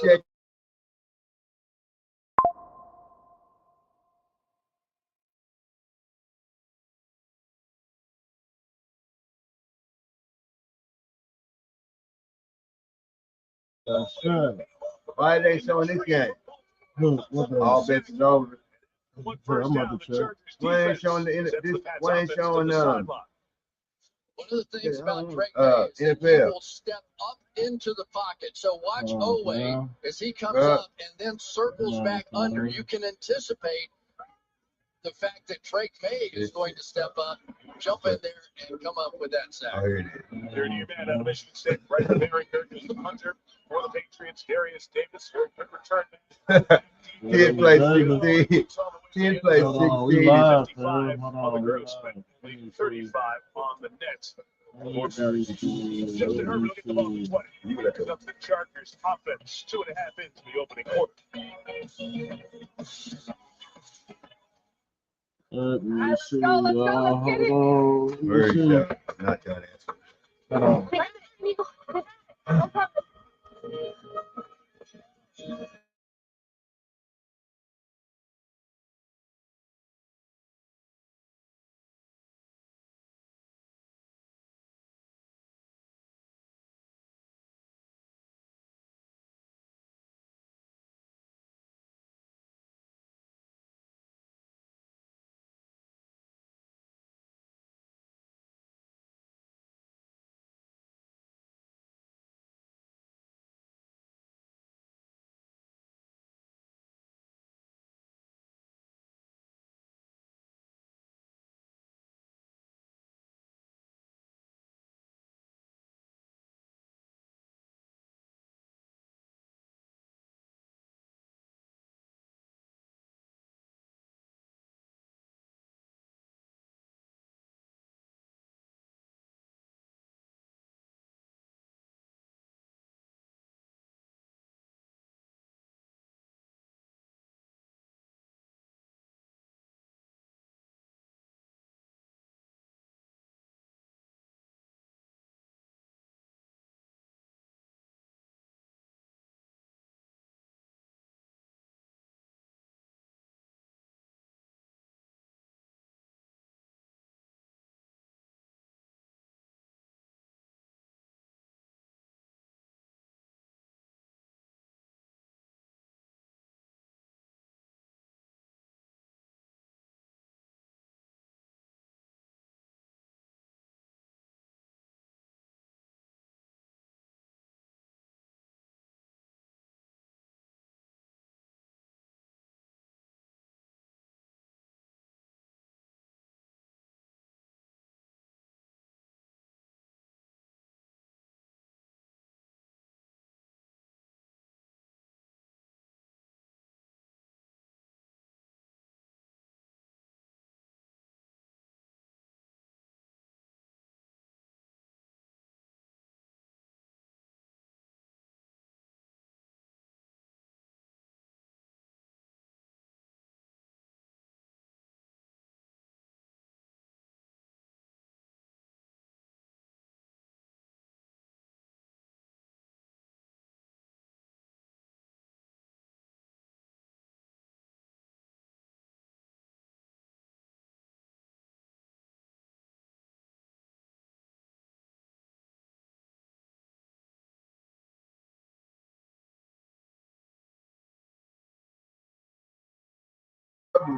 Check. Sure. Why they showing this game? All bets is over. I'm about to check. Why ain't showing this? Why ain't showing One of the things about Drake May is that he NFL? will step up into the pocket. So watch Oh, Oweh yeah. as he comes Yeah. up and then circles back under. You can anticipate the fact that Drake May is going to step up, jump in there, and come up with that Oh, sack. here it is. Third year man out of Michigan State, right from Barringer is the punter for the Patriots, Darius Davis, for a quick return. 10 play 16. 10 play Hold on, we 16. live, 55 fam. Hold on the on, we gross, live. but 35 on the net. Let Justin Herbert will get the ball me to 20. Brings up the Chargers offense, 2.5 into the opening quarter. see. Let's go, let's get it. Hold on. Where Let is me see. that? Not that answer. Hold on.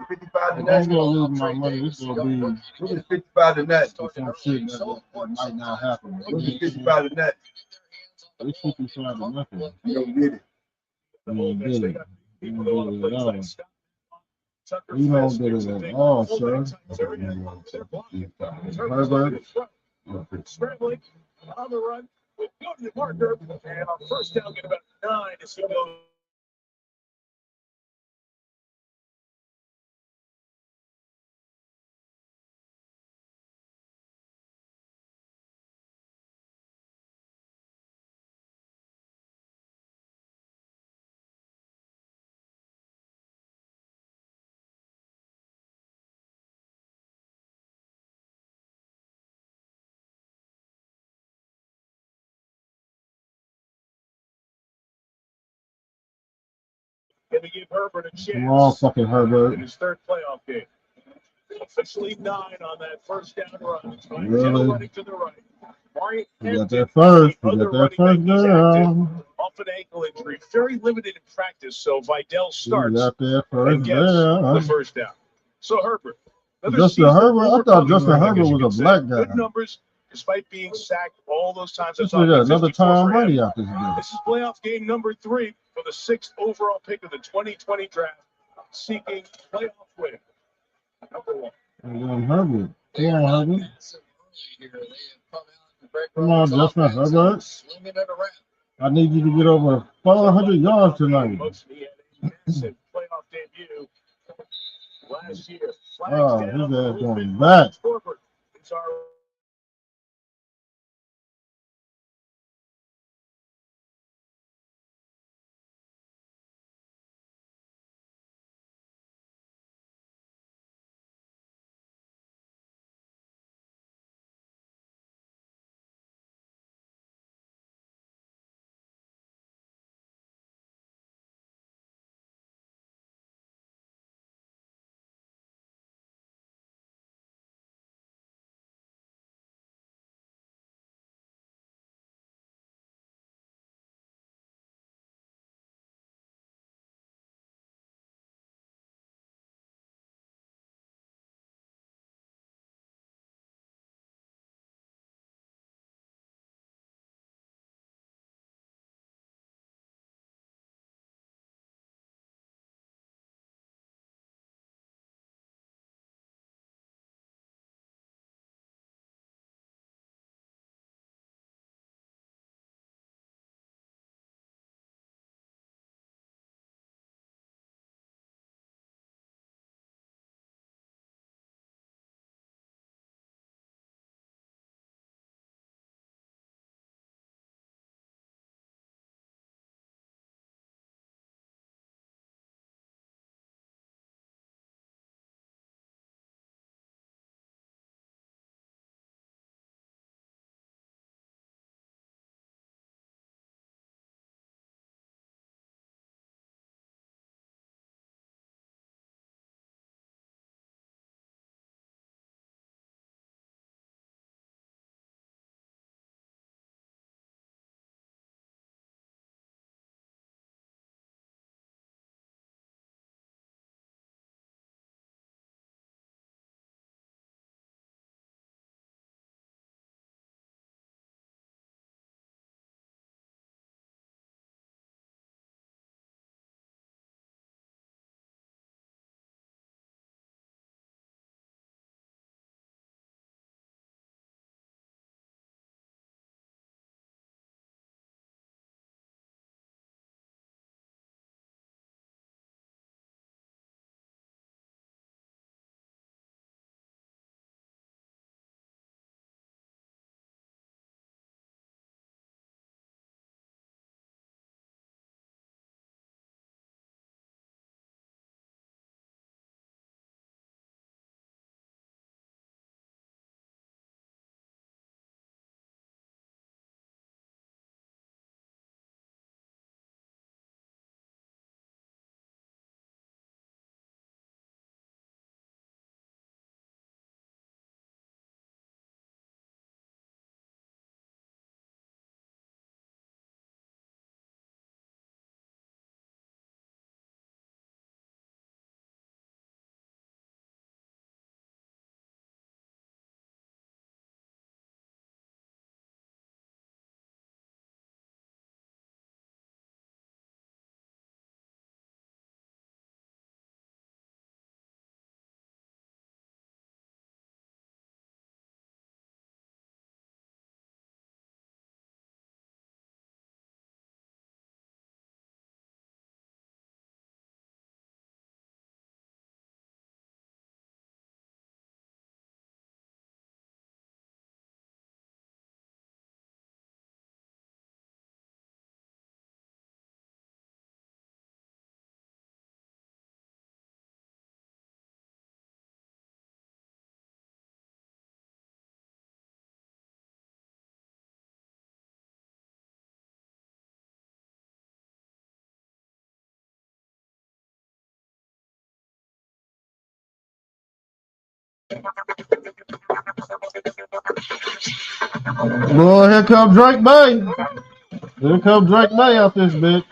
$55 to If I'm nothing. gonna lose my money, it's gonna be What is 55 to nothing? some shit that might not happen. What is 55 to nothing? It's 55 to nothing. You don't get it. You don't get it. You don't get it at all. You don't get it at all, sir. Herbert. Scrambling on the run with Gordon Parker, and on first down, get about 9 as he goes. Can they give Herbert a chance? Come on, fucking In Herbert. his third playoff game. Officially 9 on that first down run. Really? Running to the right. Mario We got Hampton, that first. the We other got that running first back, he's active down. off an ankle injury. Very limited in practice, so Vidal We starts got that and first gets the down. first down. So Herbert. another Justin season of Herbert? I thought overcoming Justin running, Herbert as you was could a say. black Good guy. numbers despite being sacked all those times. I This thought nigga another 54 Tom for him. Brady out this bitch. This is playoff game number 3 for the 6th overall pick of the 2020 draft, seeking playoff win. Number 1. And then Herbert. They Come are on, not Herbert. massive early here. They have come out in Greg Come on, Roman's Justin offense and Herbert. slinging it around. I need you to get over 400 yards tonight. Folks, he had a massive playoff debut last year. Flags Oh, down, his ass movement going back. forward. It's our Boy, here come Drake May. Here come Drake May out this bitch.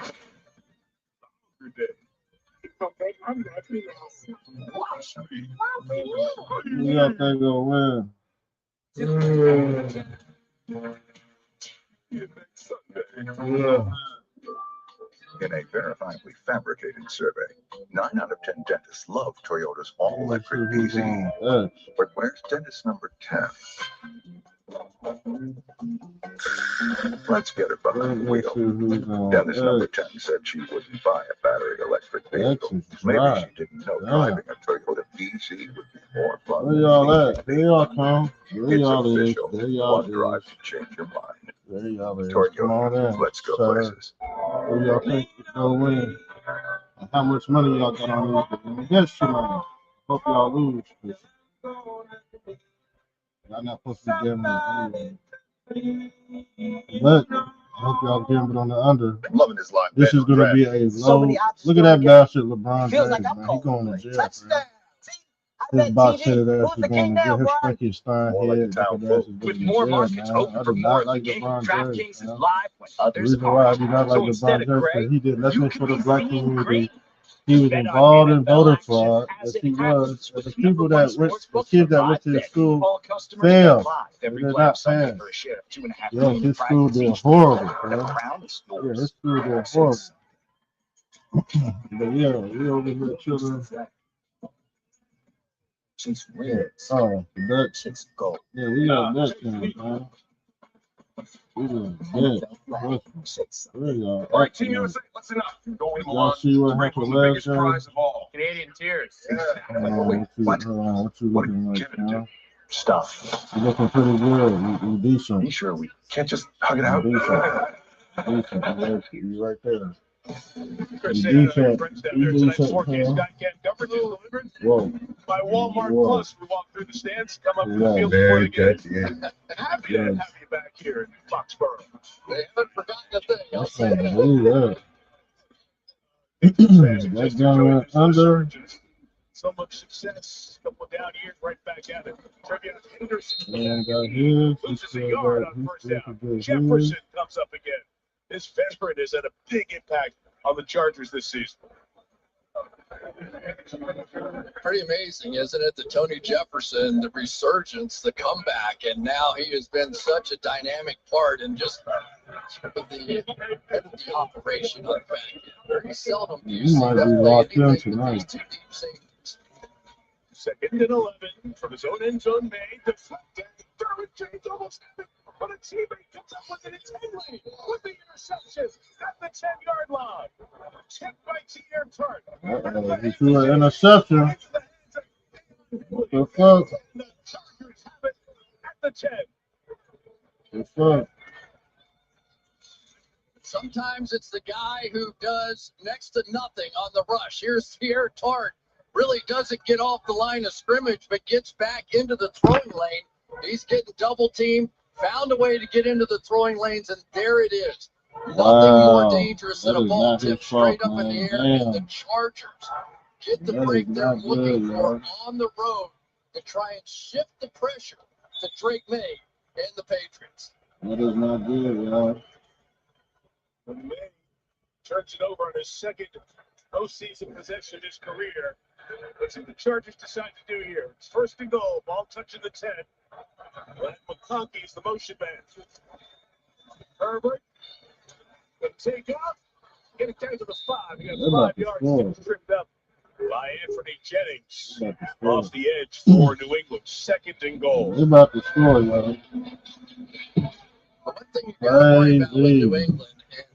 Who y'all think gonna win? In a verifiably fabricated survey, 9 out of 10 dentists love Toyota's all-electric BZ. But where's dentist number 10? Let's get her behind the wheel. Dentist number 10 said she wouldn't buy a battery electric vehicle. Maybe she didn't know driving a Toyota BZ would be more fun. Where y'all at? There y'all come. There It's y'all is. official. There y'all One drive is. to change your mind. There y'all is. Come on Toyota, in. let's go Sir. places. Who y'all think is gonna win? And how much money y'all got on these? Yes, you know. Hope y'all lose. Y'all not supposed to be gambling anyway. But I hope y'all gambled on the under. Loving his line. This is gonna be a low. Look at that bastard LeBron James, man. He going to jail, man. His box-headed ass is going to jail. His Frankenstein head, looking ass is going to jail, man. I do not like LeBron James, man. The reason why I do not like LeBron James is because he did nothing for the black community. He was involved in voter fraud, as he was. And the people that went, the kids that went to his school failed. They did not pass. Yeah, his school did horrible, man. Yeah, his school did horrible. But yeah, we over here children. Yeah. Oh, that. Yeah, we got that thing, man. We just dead. Where y'all? All right, Team USA, listen up. Going Y'all along, see what Drake happened was the last biggest time? prize of all. Canadian tears. What you looking like, man? Stuff. You looking pretty good. You Are decent. you sure we can't just hug it out? Decent. You right there. Chris, You decent. friends down You there. Tonight's decent, forecast man. Skycam coverage is delivered Whoa. by Walmart Whoa. Plus. We walk through the stands, come up to the Whoa. field before the Very game. catchy. Happy to have you back here in Foxborough. They haven't forgotten a thing. I'll That's say something to that. believe that. That gun went under. So much success, couple of down years, right back at it. Trevor Henderson Man got his. He loses a still yard got on first his. down. Jefferson comes up again. This veteran has had a big impact on the Chargers this season. Pretty amazing, isn't it? The Tony Jefferson, the resurgence, the comeback, and now he has been such a dynamic part in just the operation on the back end. Very seldom do you He see might that be play locked in anything with tonight. these two deep safeties. 2nd and 11 from his own end zone made. Deflected. Derwin James almost had it, but a teammate comes up with it intently with the interception at the 10-yard line. Tipped by T.R. Tart. He threw an interception. What the fuck? The Chargers have it at the 10. The fuck? Sometimes it's the guy who does next to nothing on the rush. Here's T.R. Tart. Really doesn't get off the line of scrimmage, but gets back into the throwing lane. He's getting double teamed, found a way to get into the throwing lanes, and there it is. Nothing more dangerous than a ball tip straight up in the air, and the Chargers get the break they're looking for on the road to try and shift the pressure to Drake May and the Patriots. That is not good, y'all. May turns it over on his second postseason possession of his career. Let's see what the Chargers decide to do here. It's 1st and goal. Ball touching the 10. Len McConkey is the motion man. Herbert. Gonna take off. Get it down to the 5. You got 5 yards. Gets tripped up by Anthony Jennings. Off the edge for New England. 2nd and goal. They're about to score, y'all. One thing you got to worry about with New England and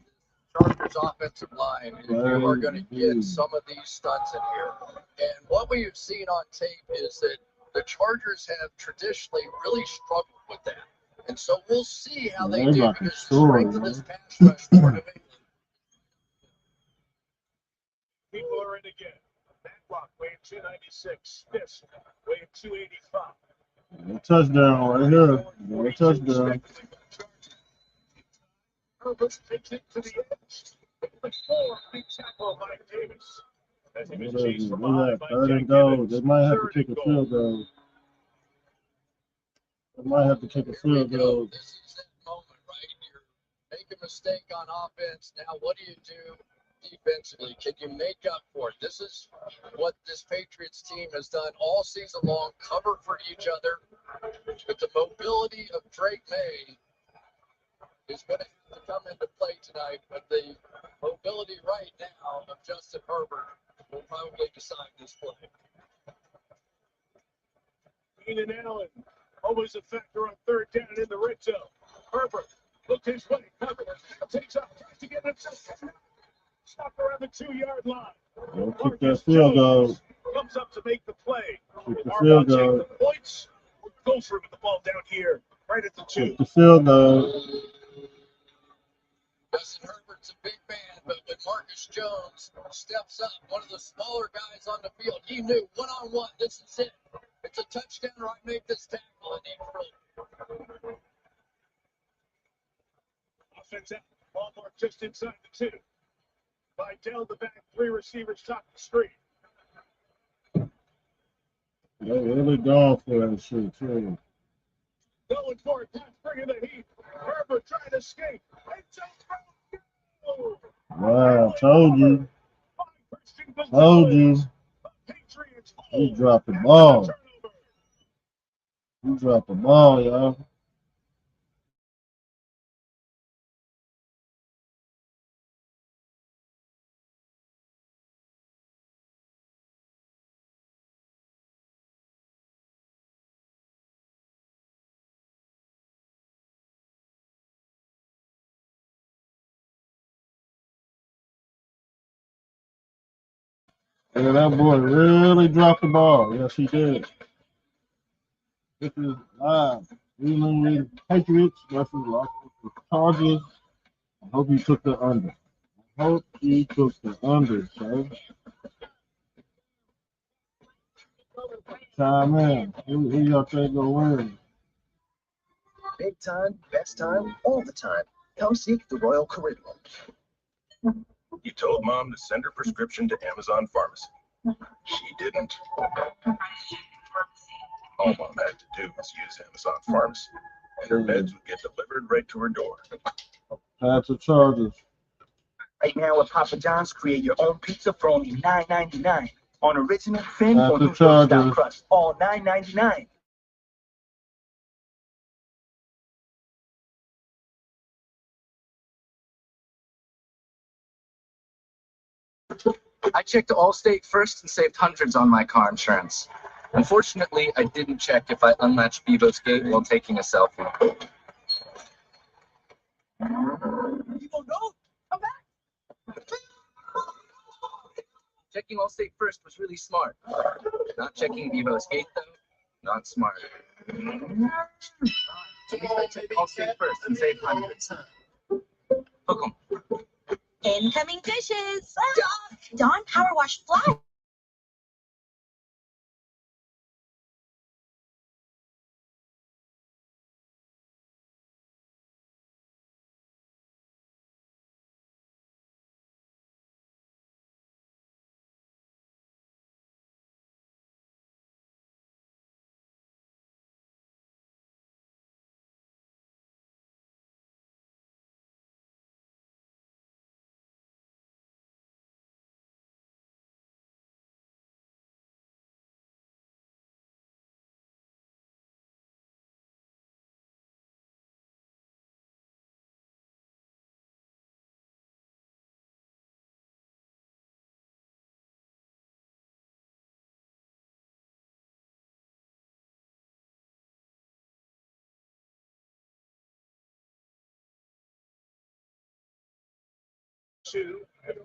Chargers offensive line is you are going to get some of these stunts in here. And what we have seen on tape is that the Chargers have traditionally really struggled with that. And so we'll see how they do because the strength of this pass rush for New England. People are in again. Matlock weighing 296. Fisk weighing 285. A touchdown right here. A touchdown. Herbert takes it to the edge. The 4, big tackle by Davis. As he was chased from behind by 3rd and Jack goal. Gibbons. They might have to 3rd kick and a goal. field goal. They might have to kick a Here we field go. goal. This is that moment, right? You make a mistake on offense. Now, what do you do defensively? Can you make up for it? This is what this Patriots team has done all season long, cover for each other. But the mobility of Drake May is going to have to come into play tonight. But the mobility right now of Justin Herbert will probably decide this play. Keenan Allen, always a factor on third down in the red zone. Herbert looked his way, covered, takes off, tries to get himself stopped around the 2-yard line. They'll kick that field goal. Comes up to make the play. Kick the Harbaugh field checking goal. the points. Goes for the ball down here, right at the 2. Kick the field goal. Justin Herbert's a big man, but when Marcus Jones steps up, one of the smaller guys on the field, he knew one-on-one, this is it. It's a touchdown or I make this tackle. I need to Offense out. Ball marked just inside the 2. Vidal the back, 3 receivers top the screen. They really going for that shit, too. Going for it, pass, bringing the heat. Herbert trying to escape. Wow, told you. Told you. He dropped the ball. He dropped the ball, y'all. Yeah, that boy really dropped the ball. Yes, he did. This is live. Even with the Patriots versus the Chargers. I hope he took the under. I hope he took the under, sir. Time in. Who y'all think gonna win? Big time, best time, all the time. Come seek the Royal Caribbean. You told Mom to send her prescription to Amazon Pharmacy. She didn't. All Mom had to do was use Amazon Pharmacy, and her meds would get delivered right to her door. Pass the Chargers. Right now at Papa John's, create your own pizza for only $9.99 on original thin Pass or the New York style Chargers. crust, all $9.99. I checked Allstate first and saved hundreds on my car insurance. Unfortunately, I didn't check if I unlatched Bevo's gate while taking a selfie. People don't come back. Checking Allstate first was really smart. Not checking Bevo's gate, though, not smart. I checked Allstate first and saved hundreds. Hook 'em. Incoming dishes. Dawn Power Wash Fly.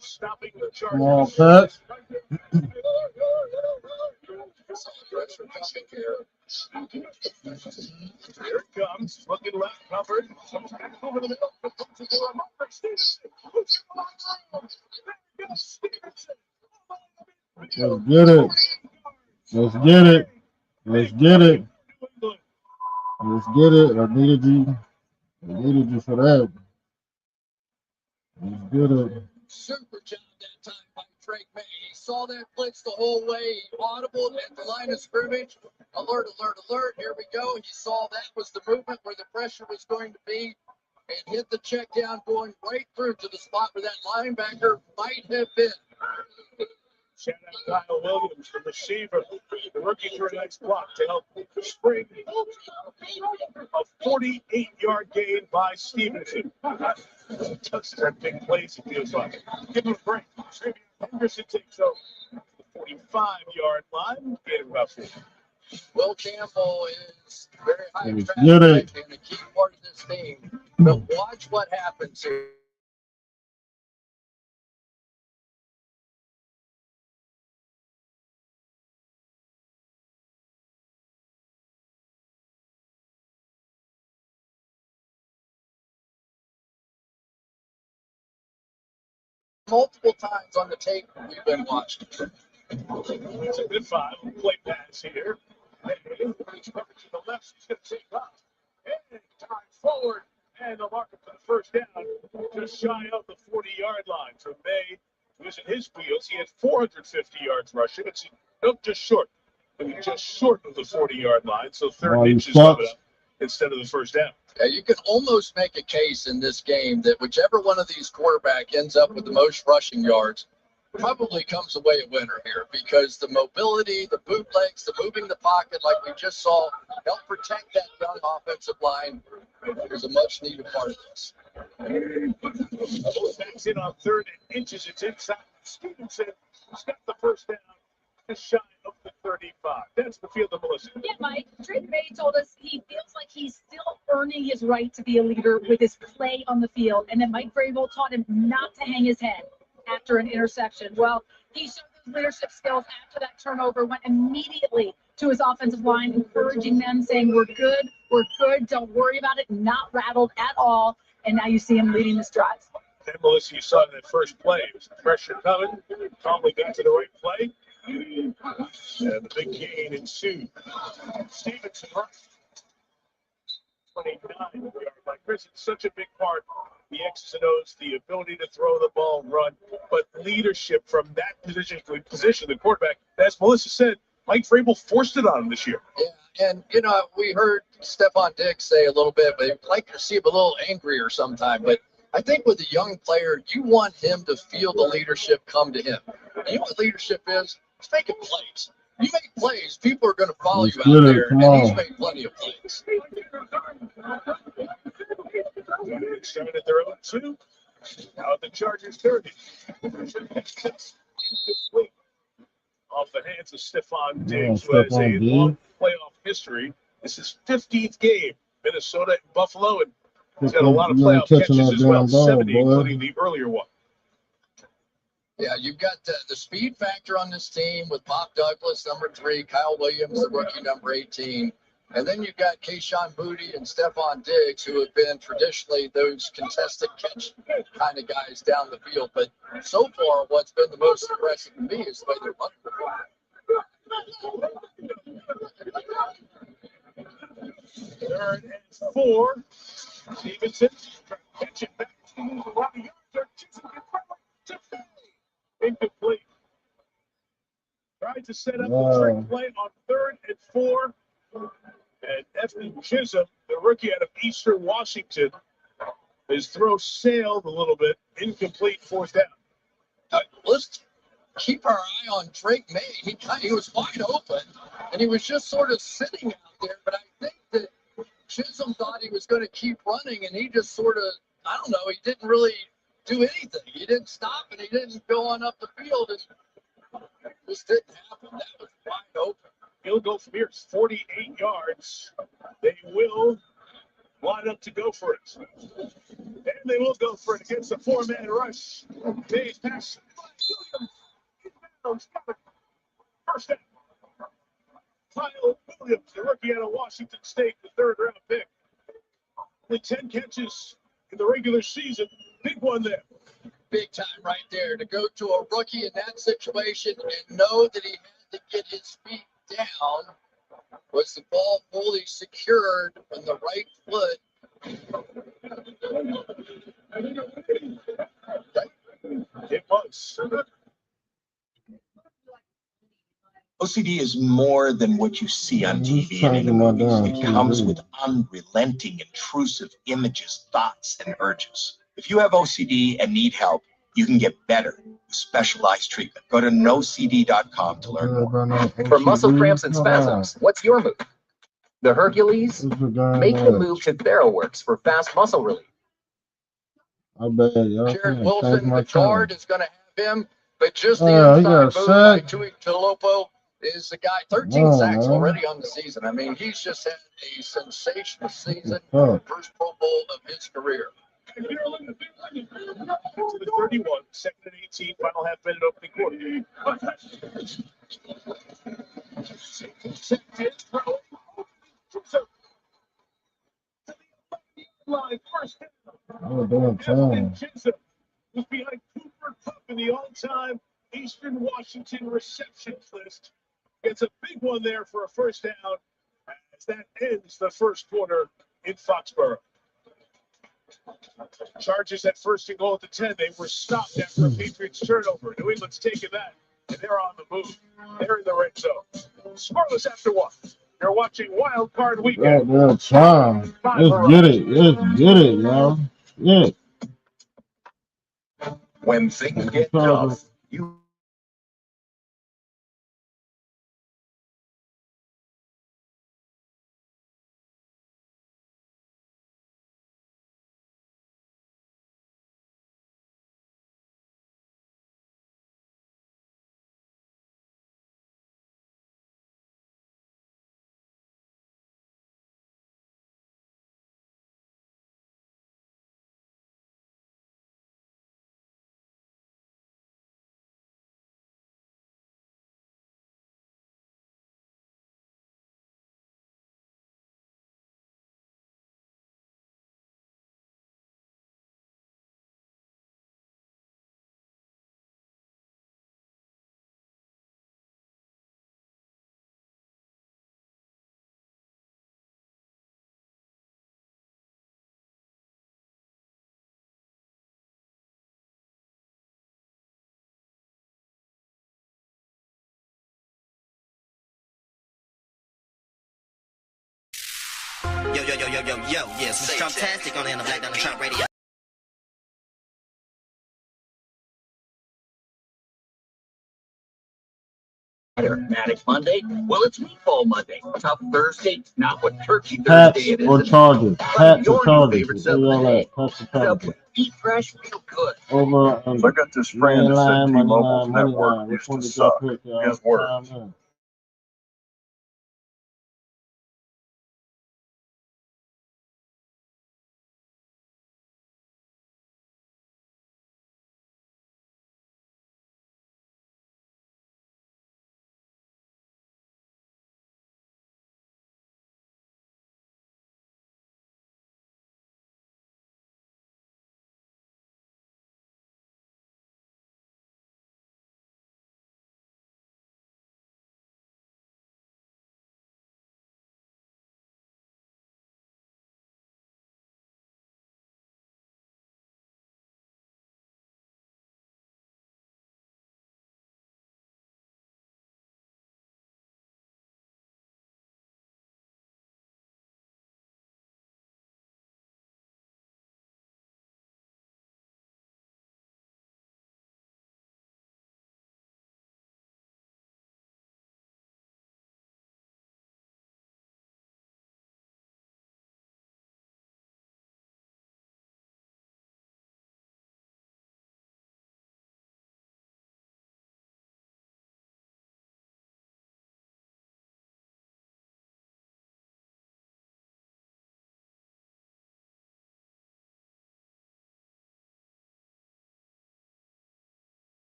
Stopping the Come on, Pat. Here it comes, looking left, covered. Over the middle. Let's get it. Let's get it. Let's get it. Let's get it. I needed you for that. Let's get it. super job that time by Drake May. He saw that blitz the whole way. He audible at the line of scrimmage, Alert, alert, alert. Here we go. He saw that was the movement where the pressure was going to be and hit the check down going right through to the spot where that linebacker might have been. Shout out Kyle Williams, the receiver, the rookie for a nice block to help spring a 48-yard gain by Stevenson. Touchdown, big plays, it feels like. Give him a break. Henderson takes over the 45-yard line. Get him roughly. Will Campbell is very high Get traffic it. and a key part of this team. But watch what happens here. Multiple times on the tape we've been watching. It's a good five. Play pass here. And coverage to the left. He's going to take off. And time forward. And the marker for the first down. Just shy of the 40-yard line. So May, using his wheels, he had 450 yards rushing. It's just short. I mean, just short of the 40-yard line. So third inches coming up instead of the first down. Yeah, you can almost make a case in this game that whichever one of these quarterbacks ends up with the most rushing yards probably comes away a winner here because the mobility, the bootlegs, the moving the pocket like we just saw help protect that young offensive line is a much needed part of this. Backs in on third and inches. It's inside. Stevenson has got the first down. Just shy of the 35. That's the field of Melissa. Yeah, Mike. Drake May told us he feels like he's still earning his right to be a leader with his play on the field, and then Mike Vrabel taught him not to hang his head after an interception. Well, he showed those leadership skills after that turnover, went immediately to his offensive line, encouraging them, saying, we're good, don't worry about it, not rattled at all, and now you see him leading this drive. And Melissa, you saw that first play. It was pressure coming. Calmly got to the right play. And the big gain ensued. Stevenson, 29-yard line. Chris, it's such a big part. The X's and O's, the ability to throw the ball, run, but leadership from that position, the quarterback. As Melissa said, Mike Vrabel forced it on him this year. Yeah, and we heard Stephon Diggs say a little bit, but I'd like to see him a little angrier sometime. But I think with a young player, you want him to feel the leadership come to him. And you know what leadership is? It's making plays. You make plays, people are going to follow you out there, and he's made plenty of plays. Started at their own 2. Now the Chargers 30. Off the hands of Stephon Diggs, who has a long playoff history. This is 15th game. Minnesota and Buffalo, and he's got a lot of playoff catches as well, 70, including the earlier one. Yeah, you've got the speed factor on this team with Bob Douglas, number 3, Kyle Williams, the rookie, number 18. And then you've got Kayshon Boutte and Stephon Diggs, who have been traditionally those contested catch kind of guys down the field. But so far, what's been the most impressive to me is the way they're running. Third and 4. Stevenson catch it back to the incomplete. Tried to set up the trick play on 3rd and 4. And Ethan Chisholm, the rookie out of Eastern Washington, his throw sailed a little bit. Incomplete, 4th down. Let's keep our eye on Drake May. He was wide open, and he was just sort of sitting out there. But I think that Chisholm thought he was going to keep running, and he just sort of, I don't know, he didn't really do anything. He didn't stop, and he didn't go on up the field, and this didn't happen. That was wide open. Field goal from here is 48 yards. They will line up to go for it. And they will go for it against a 4-man rush. Days pass. Williams. First down. Kyle Williams, the rookie out of Washington State, the 3rd-round pick. Only 10 catches in the regular season. Big one there. Big time right there to go to a rookie in that situation and know that he had to get his feet down. Was the ball fully secured on the right foot? It was. OCD is more than what you see on TV and in the movies. It comes with unrelenting, intrusive images, thoughts, and urges. If you have OCD and need help, you can get better with specialized treatment. Go to nocd.com to learn more. For muscle cramps and spasms, what's your move? The Hercules? Make the move to TheraWorks for fast muscle relief. I bet y'all Jared can't Wilson, change my the guard, time. is going to have him, but just the Yeah, he inside got move by sacked. Tui Tolopo is the guy. 13 Come on, sacks man. already on the season. I mean, he's just had a sensational season. Fuck. First Pro Bowl of his career. To the 31, second and 18, final half minute opening quarter. Oh, damn time. Was behind Cooper Kupp in the all-time Eastern Washington receptions list. Gets a big one there for a first down as that ends the first quarter in Foxborough. Chargers at first and goal at the 10. They were stopped after a Patriots turnover. New England's taking that, and they're on the move. They're in the red zone. Scoreless after one. You're watching Wild Card Weekend. Goddamn time. Let's get it. Let's get it, y'all. Yeah. When things get tough, you Yo, yes, it's Trumptastic on the end of Black Donald Trump Radio. Manic Monday? Well, it's Meatball Monday. Tough Thursday, not what Turkey Pats Thursday it is. or Chargers? Pats or Your Chargers? favorite Where y'all Subway. at? Pats or Chargers? Eat fresh, feel good. Over I got this friend that said T-Mobile's network used to suck. His words.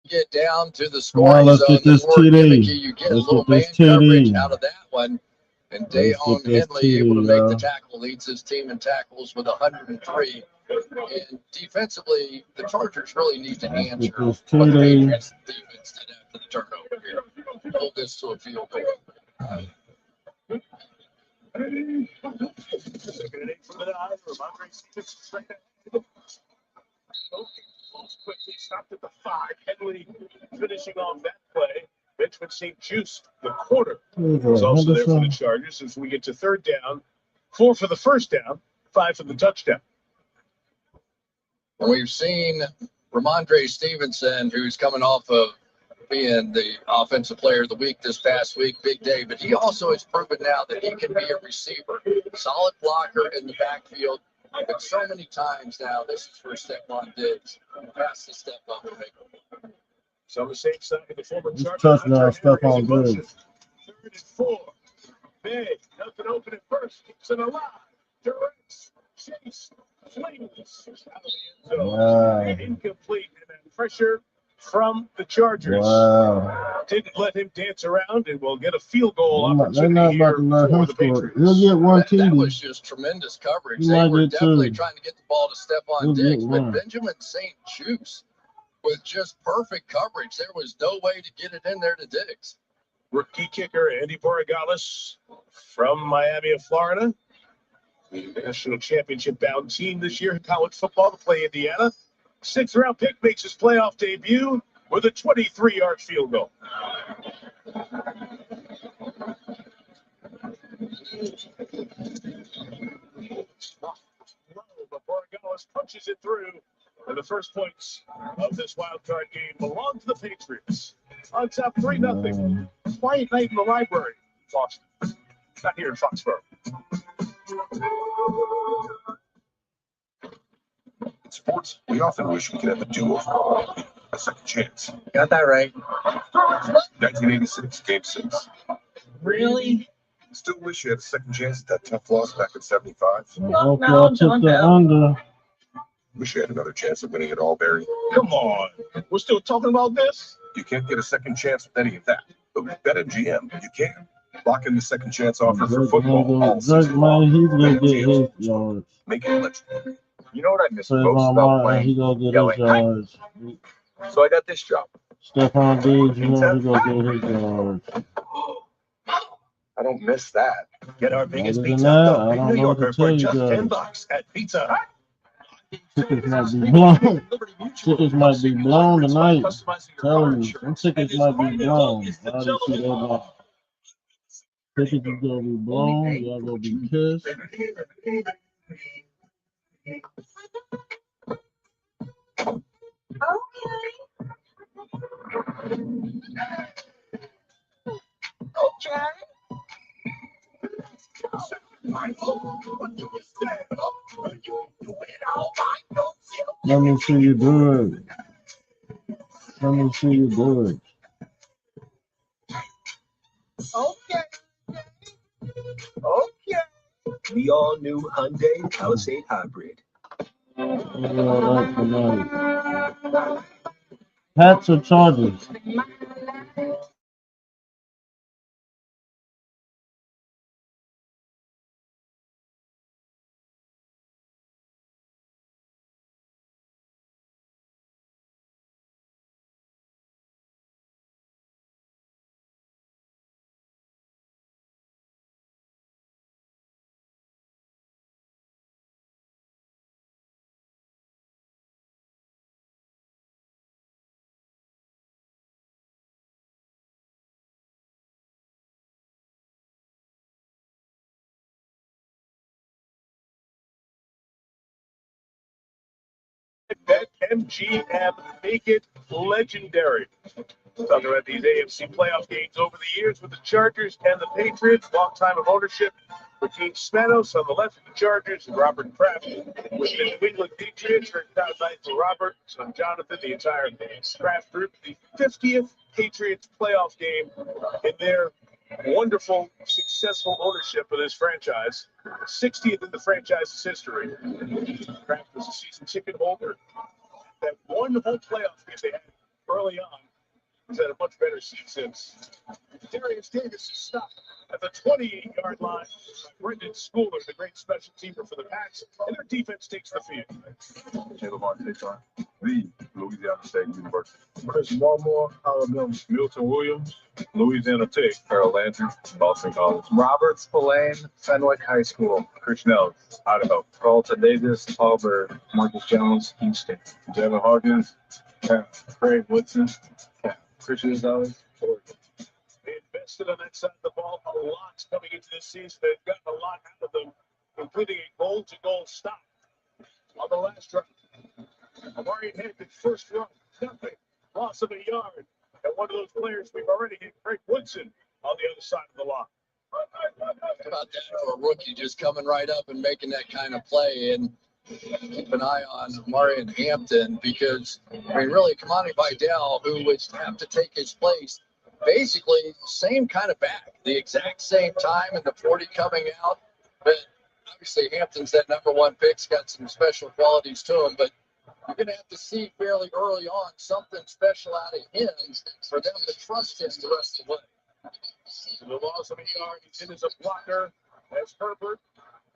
Get down to the Come on, scoring let's zone. get this The more TD. gimmicky you get, a Let's little get this man coverage TD. out of that one. And Let's get Dayon this Henley able to TD, make the y'all. tackle, leads his team in tackles with 103. And defensively, the Chargers really need to Let's answer get this what the TD. Patriots defense did after the turnover here. Hold this to a field goal. Second and 8 from the 9. Ramondre Stevenson straight ahead. Quickly stopped at the 5. Henley finishing off that play. Benjamin St. Juice, the corner, was also there for the Chargers as we get to third down. 4 for the first down, 5 for the touchdown. And we've seen Ramondre Stevenson, who's coming off of being the offensive player of the week this past week, big day, but he also has proven now that he can be a receiver, solid blocker in the backfield. But so many times now, this is where Stephon Diggs has to step up and make a move. So on the same side, the former Chargers. Touchdown, Stephon Diggs. 3rd and 4. Big, nothing open at first. Keeps it alive. Directs. Chase. Flings. Out of the end zone. Wow. Incomplete. And then pressure from the Chargers. Wow. Didn't let him dance around, and we'll get a field goal They're not opportunity about to let him for the score. Patriots. He'll get one That TD. was just tremendous coverage. He They might were get definitely two. trying to get the ball to Stephon He'll get Diggs, but one. Benjamin St. Juice with just perfect coverage. There was no way to get it in there to Diggs. Rookie kicker Andy Borregales from Miami of Florida. The national championship-bound team this year in college football to play Indiana. 6th-round pick makes his playoff debut with a 23-yard field goal. But Borregales punches it through, and the first points of this wild card game belong to the Patriots. On top 3-0. Quiet night in the library, Boston. Not here in Foxborough. In sports, we often wish we could have a do-over, a second chance. Got that right. 1986, Game 6. Really? Still wish you had a second chance at that tough loss back in 75. Hope y'all took the under. Wish you had another chance of winning it all, Barry. Come on. We're still talking about this? You can't get a second chance with any of that. But with BetMGM, you can. Lock in the second chance offer for football all season long. He's gonna get his yards. Make it legendary. You know what I miss So most about playing? he gonna get Yelling, his yards. So I got this job. Stephon Diggs, you know he gonna get his yards. I don't miss that. Get our biggest Other than pizza that, up I in don't New know what to Yorker tell for you just guys. $10 at Pizza Hut. Tickets might be blown. Tickets might be blown tonight. Telling you, some tickets might be blown. I already see that now. Tickets is gonna be blown. Y'all gonna be pissed. Let me see you do it. Let me see you do it. The all-new Hyundai Palisade Hybrid. Look at all that tonight. Pats or Chargers? BetMGM, make it legendary. Talking about these AFC playoff games over the years with the Chargers and the Patriots. Long time of ownership with Gene Spanos on the left of the Chargers and Robert Kraft with the New England Patriots. Very proud night for Robert, son Jonathan, the entire Kraft group. The 50th Patriots playoff game in their wonderful, successful ownership of this franchise. 60th in the franchise's history. Kraft was a season ticket holder. That one whole playoff game they had early on. He's had a much better seat since. Darius Davis is stopped at the 28-yard line. Brendan Schooler, the great special teamer for the Pats, and their defense takes the field. Lamar takes on. the Louisiana State University. Chris Walmore, Alabama. Milton Williams, Louisiana Tech. Harold Landry, Boston College. Robert Spillane, Fenwick High School. Chris Nell, Idaho. Carlton Davis, Auburn. Marcus Jones, Houston. Devin Hawkins, Craig Woodson, Christian Gonzalez, Oregon. They invested on that side of the ball a lot coming into this season. They've gotten a lot out of them, including a goal-to-goal stop on the last drive. Amari Hampton first run, nothing, loss of a yard. And one of those players we've already hit, Craig Woodson, on the other side of the line. How about that for a rookie just coming right up and making that kind of play? And keep an eye on Marion Hampton because, I mean, really, Kamani Vidal, who would have to take his place, basically same kind of back, the exact same time and the 40 coming out. But obviously, Hampton's that #1 pick. He's got some special qualities to him, but you're going to have to see fairly early on something special out of him for them to trust him the rest of the way. To the loss of a yard, he's in as a blocker as Herbert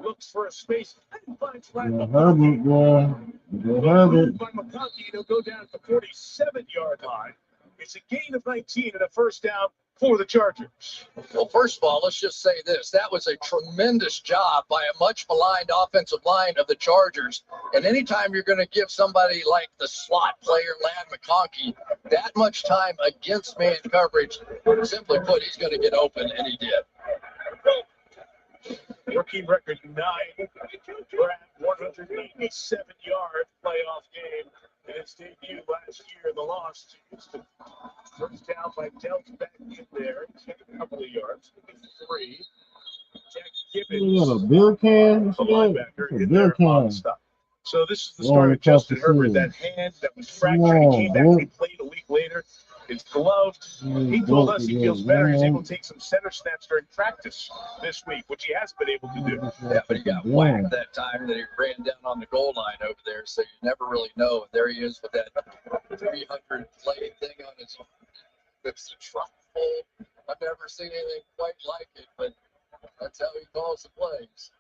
looks for a space and finds Herbert, boy. Herbert. by McConkey. He'll go down at the 47-yard line. It's a gain of 19 and a first down for the Chargers. Well, first of all, let's just say this. That was a tremendous job by a much maligned offensive line of the Chargers. And anytime you're going to give somebody like the slot player, Ladd McConkey, that much time against man coverage, simply put, he's going to get open, and he did. Rookie record 9 for a 187-yard playoff game in his debut last year. The loss to Houston. First down by Delta back in there. He's got a couple of yards. 3. Jack You got Gibbons, a beer can? a What's that? linebacker, A in beer there on can. stop. So this is the Going start of across Justin the Herbert. field. That hand that was fractured, he came back and he played a week later. It's gloved. He told us he feels better. He's able to take some center snaps during practice this week, which he has been able to do. Yeah, but he got whacked that time that he ran down on the goal line over there, so you never really know. There he is with that 300 play thing on his arm. It's a truck full. I've never seen anything quite like it, but that's how he calls the plays.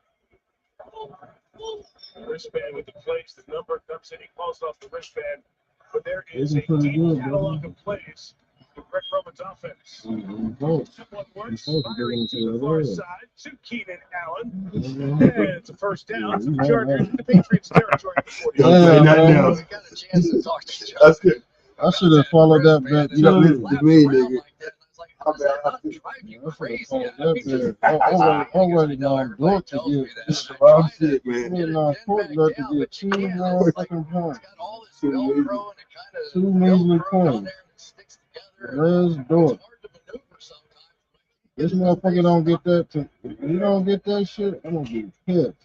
Wristband with the plays. The number comes in. He calls off the wristband. But there is Isn't a pretty deep good, catalog bro. of plays for Greg Roman's offense. Folks, One works, He's supposed to get firing into to the the far red. side to Keenan Allen. Mhm. And it's a first down for the Chargers in the Patriots territory. at the 40. Yeah, Not man. now. We got a chance to talk to Joe. That's good. I should have followed that bet You got too. the green nigga. How does that not drive you I should have crazy? followed I mean, that just- bet. I'm ready now. Everybody Dork to tells me get that. This is I the wrong tried shit, to man. get it now pinned Fort back left to down, get but two you can't. It's like motherfucking points. it's got all this Too Velcro lazy. and it kind of Two measly Velcroed on points. there and it sticks together. There's Dork. It's hard to maneuver sometimes. This motherfucker don't get that. If you don't get that shit, I'm gonna be pissed.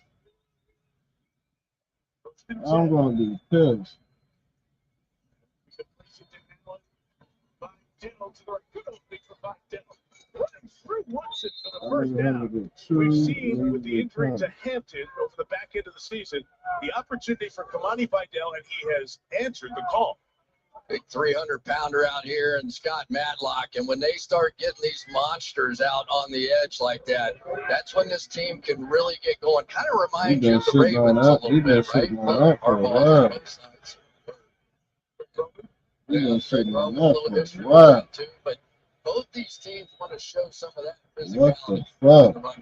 I'm gonna be pissed. First down. We've seen with the injury to Hampton over the back end of the season, the opportunity for Kamani Vidal, and he has answered the call. Big 300-pounder out here and Scott Matlock. And when they start getting these monsters out on the edge like that, that's when this team can really get going. Kind of reminds you of the Ravens a little bit, right? Harbaugh on both sides. Been sitting on A that little for a history while. with them too, but both these teams want to show some of that What the physicality. fuck?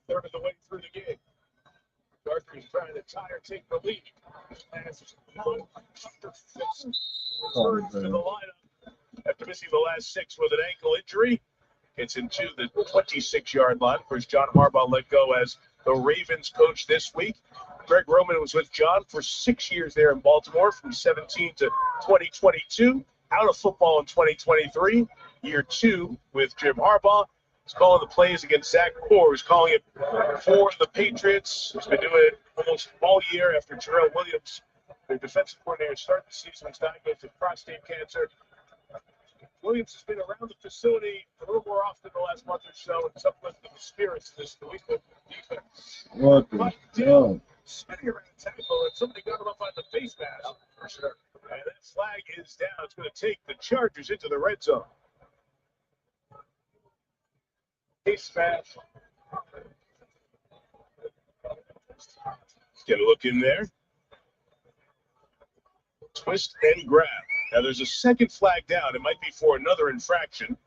Third of the way through the game. Gardner's trying to tie or take the lead. As one returns to the lineup after missing the last 6 with an ankle injury. Gets into the 26-yard line. Of course, John Harbaugh let go as the Ravens coach this week. Greg Roman was with John for 6 years there in Baltimore from 17 to 2022. Out of football in 2023. Year 2 with Jim Harbaugh. He's calling the plays against Zach Core, who's calling it for the Patriots. He's been doing it almost all year after Terrell Williams, their defensive coordinator, started the season, was diagnosed with prostate cancer. Williams has been around the facility a little more often the last month or so, and it's uplifting the spirits this week of defense. What the But fuck? Dill spinning around the tackle, and somebody got him up on the face mask. For sure. And that flag is down. It's going to take the Chargers into the red zone. Face mask. Get a look in there. Twist and grab. Now there's a second flag down. It might be for another infraction.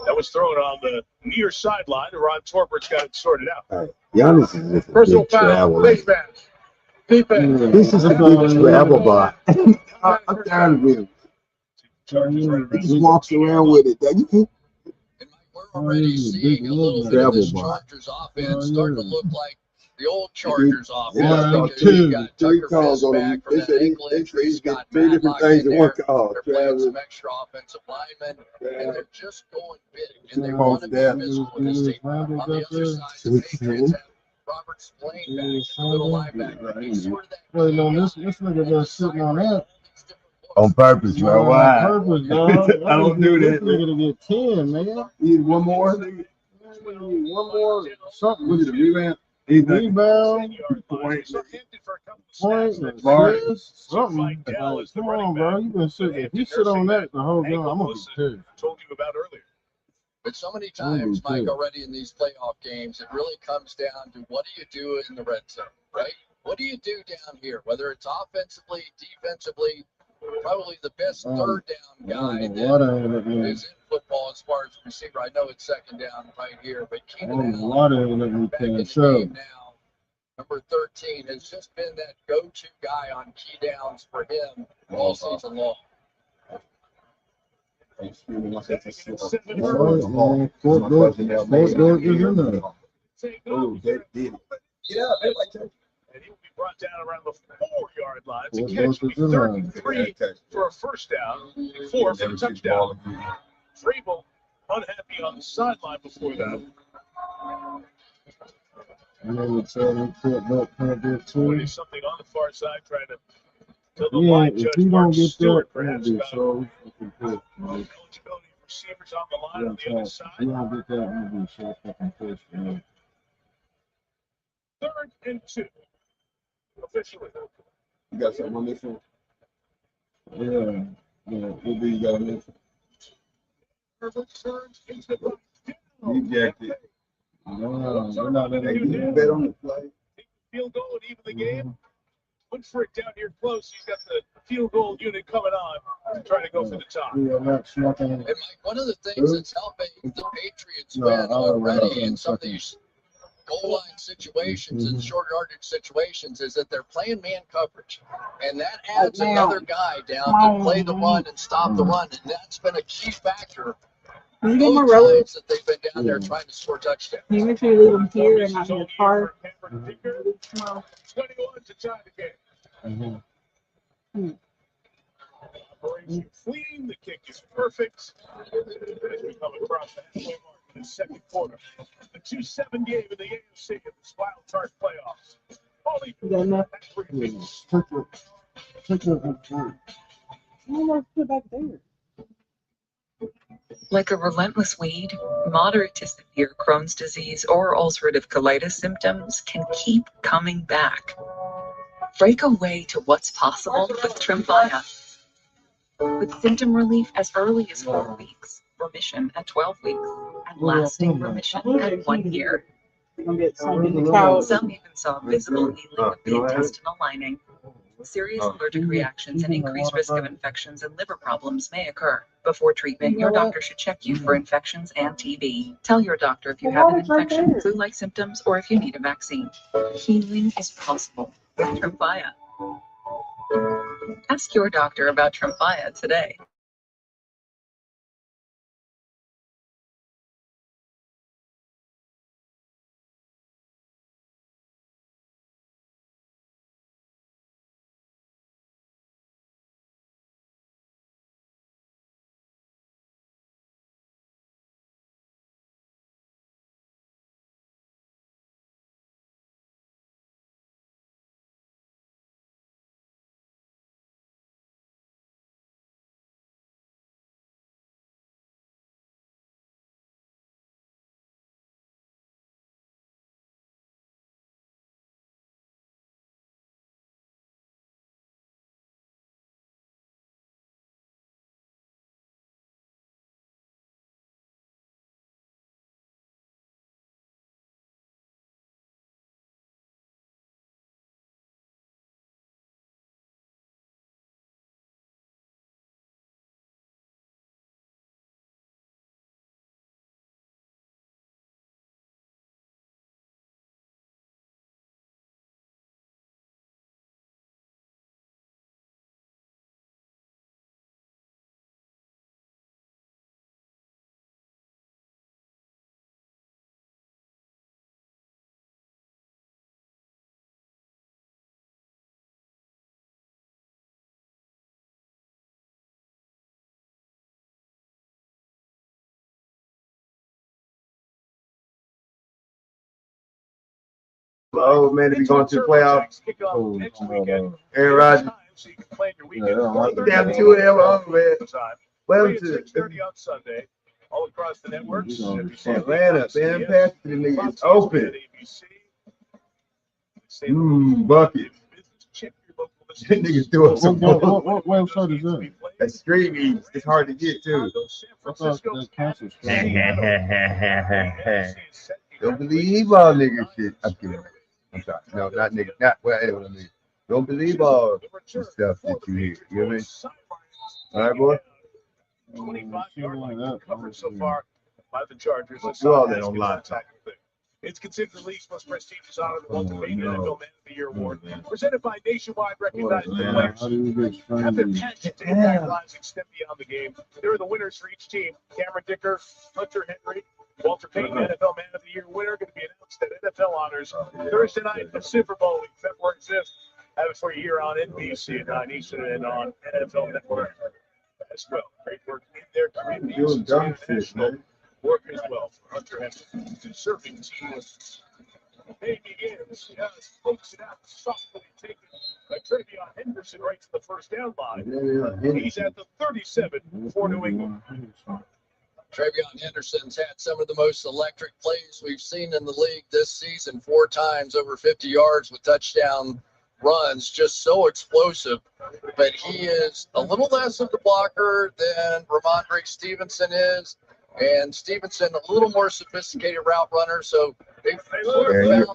That was thrown on the near sideline. Ron Torbert's got it sorted out. Giannis is just a Personal big foul. travel. Face mask. Defense. This is a big travel bot. I'm tired of him. He just walks around with it. We're already seeing a little bit of this Chargers offense starting to look like the old Chargers offense. Because you've got Tucker Fisk back from that ankle injury. He's got three different things in one call. They're playing some extra offensive linemen, and they're just going big. And they want to be physical with this team. On the other side, the Patriots have Robert Spillane back, middle linebacker. He's sort of that. Wait, no, this nigga just sitting on that. On purpose, bro. Why? On purpose, dog. I don't do that. This nigga to get 10, man. Need one more? One more something. Look at the rebound. Rebound. Point. Something. Come on, bro. You been sitting. If you sit on that the whole game, I'm gonna be pissed. Told you about earlier. But so many times, Mike, already in these playoff games, it really comes down to what do you do in the red zone, right? What do you do down here? Whether it's offensively, defensively, probably the best third down guy that is in football as far as receiver. I know it's second down right here, but Keenan Allen back in the game now. Number 13 has just been that go-to guy on key downs for him all season long. And he will be brought down around the 4-yard line. To catch will be 33 for a first down, 4 for a touchdown. Vrabel unhappy on the sideline before that. Doing something on the far side, trying to tell the line judge Mark Stewart perhaps about eligibility receivers on the line on the other side. Third and 2. Officially. You got something on this one? Yeah. What do you got on this one? Herbert turns into the You jacked it. No, we're not letting you bet on the play. Field goal and even the game. Look for it down here close. He's got the field goal unit coming on, trying to go for the top. And Mike, one of the things that's helping the Patriots win already in some of these goal line situations and short yardage situations is that they're playing man coverage. And that adds another guy down to play the run and stop the run. And that's been a key factor both times that they've been down there trying to score touchdowns. Can you make sure you leave them here and not in the car? 21 to tie the game. Operation Clean. The kick is perfect. As we come across the halfway mark in the second quarter. The 2-7 game in the AFC in this wild card playoffs. Like a relentless weed, moderate to severe Crohn's disease or ulcerative colitis symptoms can keep coming back. Break away to what's possible with Tremfya. With symptom relief as early as 4 weeks, remission at 12 weeks, and lasting remission at 1 year. Some even saw visible healing of the intestinal lining. Serious allergic reactions and increased risk of infections and liver problems may occur. Before treatment, your doctor should check you for infections and TB. Tell your doctor if you have an infection, flu-like symptoms, or if you need a vaccine. Healing is possible with Tremfya. Ask your doctor about Tremfya today. Oh man, to be going to the playoffs. Aaron Rodgers. Damn, 2 of them over, man. Well, to 6:30 on Sunday, all across the networks. Atlanta, man, pass to the niggas open. Bucket. That niggas doing some What website is that? That's streaming. It's hard to get to. Don't believe all nigga shit. I'm kidding. I'm sorry. No, not nigga. Not what I mean. Don't believe all the stuff that you hear. You know what I mean? All right, boy. 25 yard line covered so far by the Chargers. Do all that on live talk. It's considered the league's most prestigious honor, the Ultimate NFL Man of the Year award, presented by Nationwide Recognized Players. Have their passion to impact lives extend beyond the game. There are the winners for each team: Cameron Dicker, Hunter Henry, Walter Payton, NFL Man of the Year winner, going to be announced at NFL Honors Thursday night for Super Bowl week, February 5th. Have it for you here on NBC at 9 Eastern and on NFL Network as well. Great work in their communities. International work as well for Hunter Henry. Serving teams. The day begins. Yes, folks it out softly taken by Travion Henderson right to the first down line. He's at the 37 for New England. Travion Henderson's had some of the most electric plays we've seen in the league this season. 4 times over 50 yards with touchdown runs, just so explosive. But he is a little less of the blocker than Ramondre Stevenson is. And Stevenson, a little more sophisticated route runner, so they found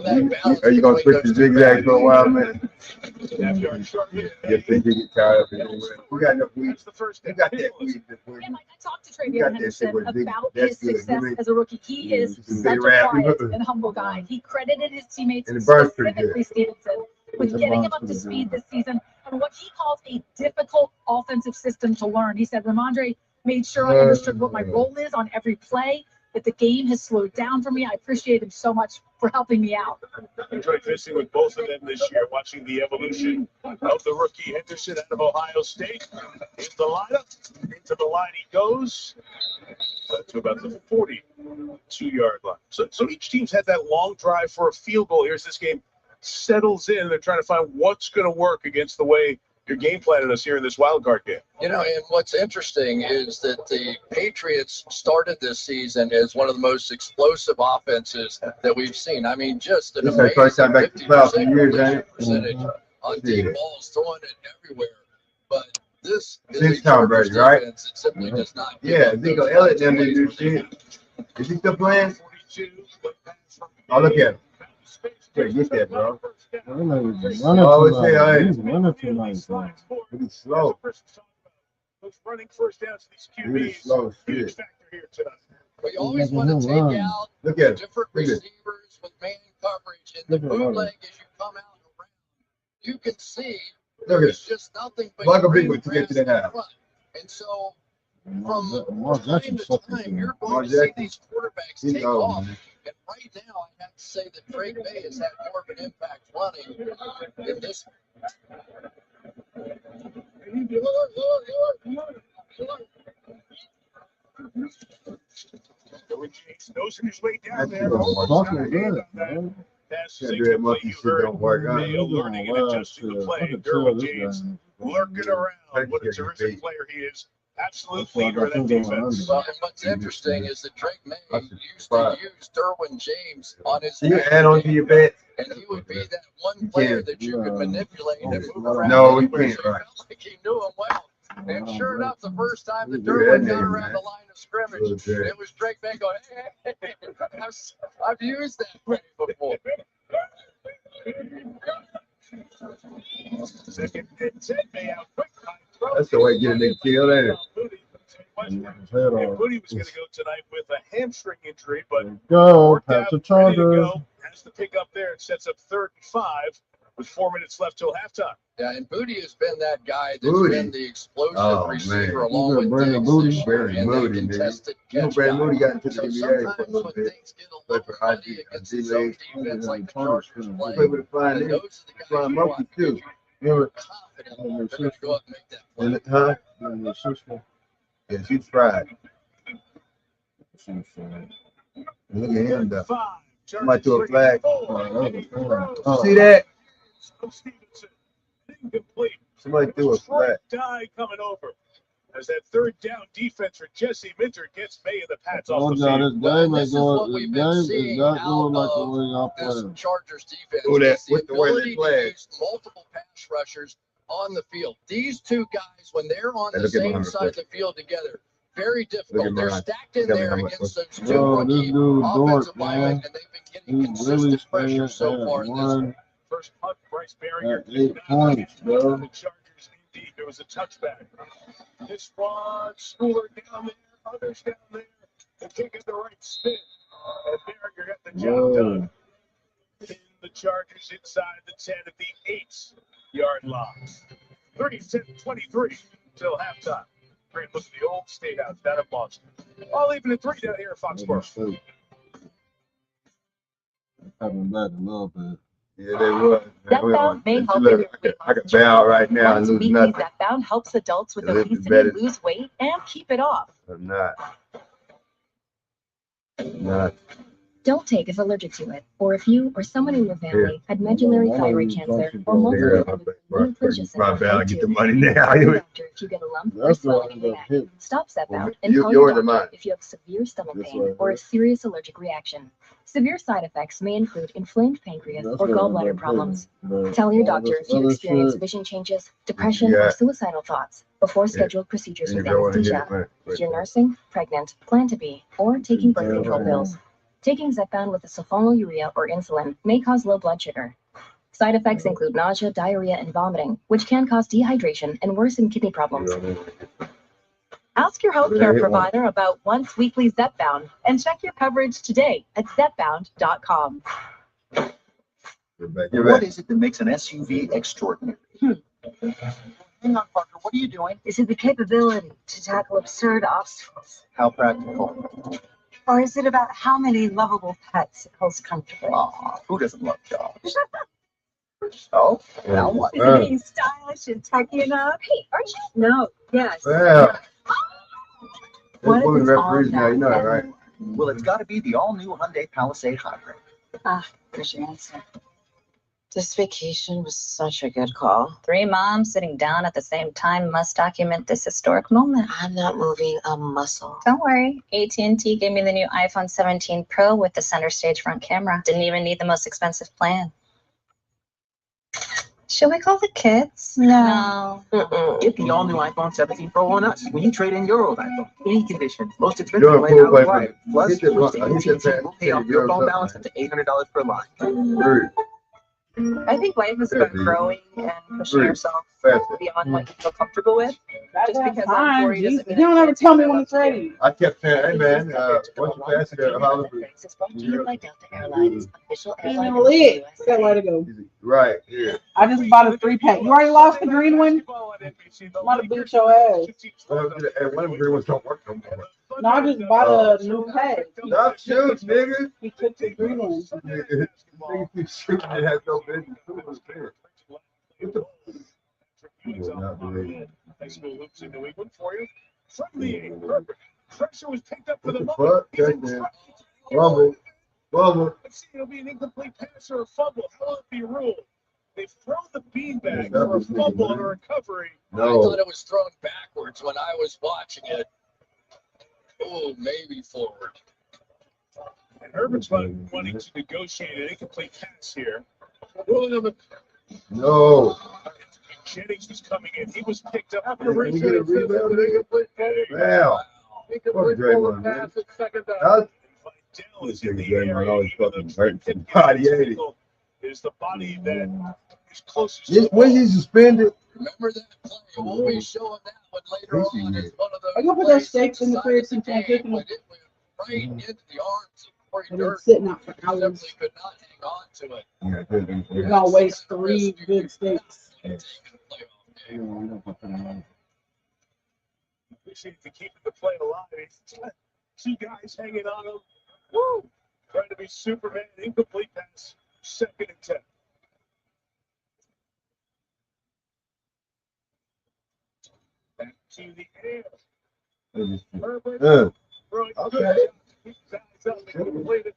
that balance. Are you going to switch to zigzag for a while, man? Yes, they get tired of it. We got enough weed. You got that weed. I talked to Travion Henderson about his success as a rookie. He is such a quiet and humble guy. He credited his teammates, specifically Stevenson, with getting him up to speed this season on what he calls a difficult offensive system to learn. He said, Ramondre made sure I understood what my role is on every play, that the game has slowed down for me. I appreciate him so much for helping me out. Enjoyed visiting with both of them this year, watching the evolution of the rookie Henderson out of Ohio State. In the lineup, into the line he goes to about the 42-yard line. So each team's had that long drive for a field goal. Here's this game settles in. They're trying to find what's going to work against the way your game plan us here in this wild card game. You know, and what's interesting is that the Patriots started this season as one of the most explosive offenses that we've seen. I mean, just an amazing 50% percentage on deep balls, throwing it everywhere. But this is a Chargers defense that simply does not. Yeah, Zico Elliott them didn't do shit. Is he still playing? Oh, look at him. Get that, bro. He's slow. Running first down to these QBs. Slow shit. But you always want to take out different receivers with man coverage. And the bootleg, as you come out around, you can see there's just nothing but green grass in front. And so from time to time, you're going to see these quarterbacks take off. And right now, I have to say that Drake May has had more of an impact running in this. Nosing his way down there. Learning and adjusting the play. Derwin James lurking around. What a terrific player he is. Absolute leader of that defense. Well, and what's interesting is that Drake May used to use Derwin James on his you add on to your bet. And he would be that one player that you could manipulate and move around. No, he can't. Right. Felt like he knew him well. And sure enough, the first time that Derwin got around the line of scrimmage, it was Drake May going, hey, I've used that play before. Second and 10, May out quick. That's the way to get a nigga killed, ain't it? Moody was going to go tonight with a hamstring injury, but pass the Chargers. Has to pick up there. It sets up 3rd and 5 with 4 minutes left till halftime. Yeah, and Booty has been that guy that's been the explosive receiver along with Diggs this year and that contested catch guy. Moody got into the So NBA sometimes when things get a little muddy against his own defense like the Chargers play, play with a flying those are the guys you want too. Remember, confident they're going to go up and make that play. Yeah, she's fried. Look at him, though. Somebody threw a flag. Oh, See that? Stevenson, incomplete. Somebody threw a flag. Die coming over. As that third down defense for Jesse Minter gets May and the Pats off told the y'all field. this Well, game this ain't is what going. we've This been game is seeing not out going like the of way y'all this playing. Chargers defense. Who that? Is the With the way they ability to play. use multiple pass rushers on the field. These two guys, when they're on Hey, the look at same Muhammad side of first. the field together, very Look difficult. at They're Muhammad. stacked in Look at there Muhammad against first. those two Bro, this rookie dude offensive Dort, linemen, man, and they've been getting he really consistent pressure stayed so at far in this one. one First punt, Bryce Barrier. at 8 points, bro. The Chargers, indeed, there was a touchback. This one, Spooler down there, others down there. They can't get the right spin. And Barrier got the job done. In the Chargers inside the 10 at the 8-yard line. 37-23 till halftime. Great look at the old State House down in Boston. All even at 3 down here at Foxborough. Coming back a little bit. Yeah, they was. Zepbound may help Look, in your I could bow right now and Once lose weekly nothing. Zepbound helps adults with A little bit obesity better. lose weight and keep it off. I'm not. Not. Don't take if allergic to it, or if you or someone in your family had medullary thyroid cancer or multiple My bell, get the money now. doctor if you get a lump or swelling in your neck. Stop Zepbound and call your Yours or doctor mine? if you have severe stomach That's pain right. or a serious allergic reaction. Severe side effects may include inflamed pancreas That's or what I'm gallbladder about problems. but Tell your all doctor this if you other experience shit, vision changes, depression, Yeah. or suicidal thoughts before Yeah. scheduled procedures And you with go in and get anesthesia. it. If you're nursing, pregnant, plan to be, or taking birth Yeah, control right. pills, taking Zepbound with a sulfonylurea or insulin may cause low blood sugar. Side effects include nausea, diarrhea, and vomiting, which can cause dehydration and worsen kidney problems. Ask your healthcare provider about once weekly Zepbound and check your coverage today at zepbound.com. What is it that makes an SUV extraordinary? Hang on, Parker. What are you doing? Is it the capability to tackle absurd obstacles? How practical? Or is it about how many lovable pets it holds comfortably? Aw, who doesn't love dogs? Oh, now what? Is it being stylish and tacky enough? Hey, aren't you? No. Yes. Yeah. What They're if moving it's all referees now, you know that, that? right? Well, it's got to be the all-new Hyundai Palisade Hybrid. Ah, there's your answer. This vacation was such a good call. 3 moms sitting down at the same time must document this historic moment. I'm not moving a muscle. Don't worry, AT&T gave me the new iPhone 17 Pro with the center stage front camera. Didn't even need the most expensive plan. Should we call the kids? No. Get the all-new iPhone 17 Pro on us when you trade in your old iPhone. Any condition. Most expensive You're a plan fool, out wait, of wire. Plus, get this switch to one. AT&T will pay off your phone balance up to $800 per line. I think life is about growing and pushing yourself beyond what you feel comfortable with. Just because I'm worried doesn't mean You don't ever tell me when it's ready. I kept saying, hey man, once you pass it at Hollywood, Ain't no lid. Got way to go. right here. I just bought a 3-pack. You already lost the green one? I'm about to beat your ass. Hey, one of them green ones don't work no more. No, I just bought a new pack. Stop shooting, nigga. He took the green one. Niggas keep shooting, it has no business. You will not believe it. High school hoops in New England for you. From the 8, perfect. Pressure was picked up for the What moment. the fuck? Touchdown. Bubble. Bubble. Let's see, it'll be an incomplete pass or a fumble. How will it be ruled? They've thrown the beanbag Yeah, for a that was fumble good, and a recovery. No. I thought it was thrown backwards when I was watching it. Oh, maybe forward. And Herbert's wanting to negotiate an incomplete pass here. Ruling on the No. Jennings was coming in. He was picked up. Can we get a rebound, nigga? Wow. Fuck Draymond, man. This nigga Draymond always fucking hurting somebody, ain't he? Is the body that is closest to Yes, when he suspended? Remember that play? We'll be showing that one later on. It's one of those Are you gonna put those steaks in the fridge since I'm cooking them? it went right into the arms of Corey They've been Dirt. sitting out for hours. Simply could not hang on to it. Yeah, You're gonna waste 3 good steaks. Appreciate the keeping the play alive. He's got 2 guys hanging on him. Woo! Trying to be Superman. Incomplete pass. 2nd and 10. Back to the air. Herbert. Okay. Throwing good. Keeps his eyes up and completed.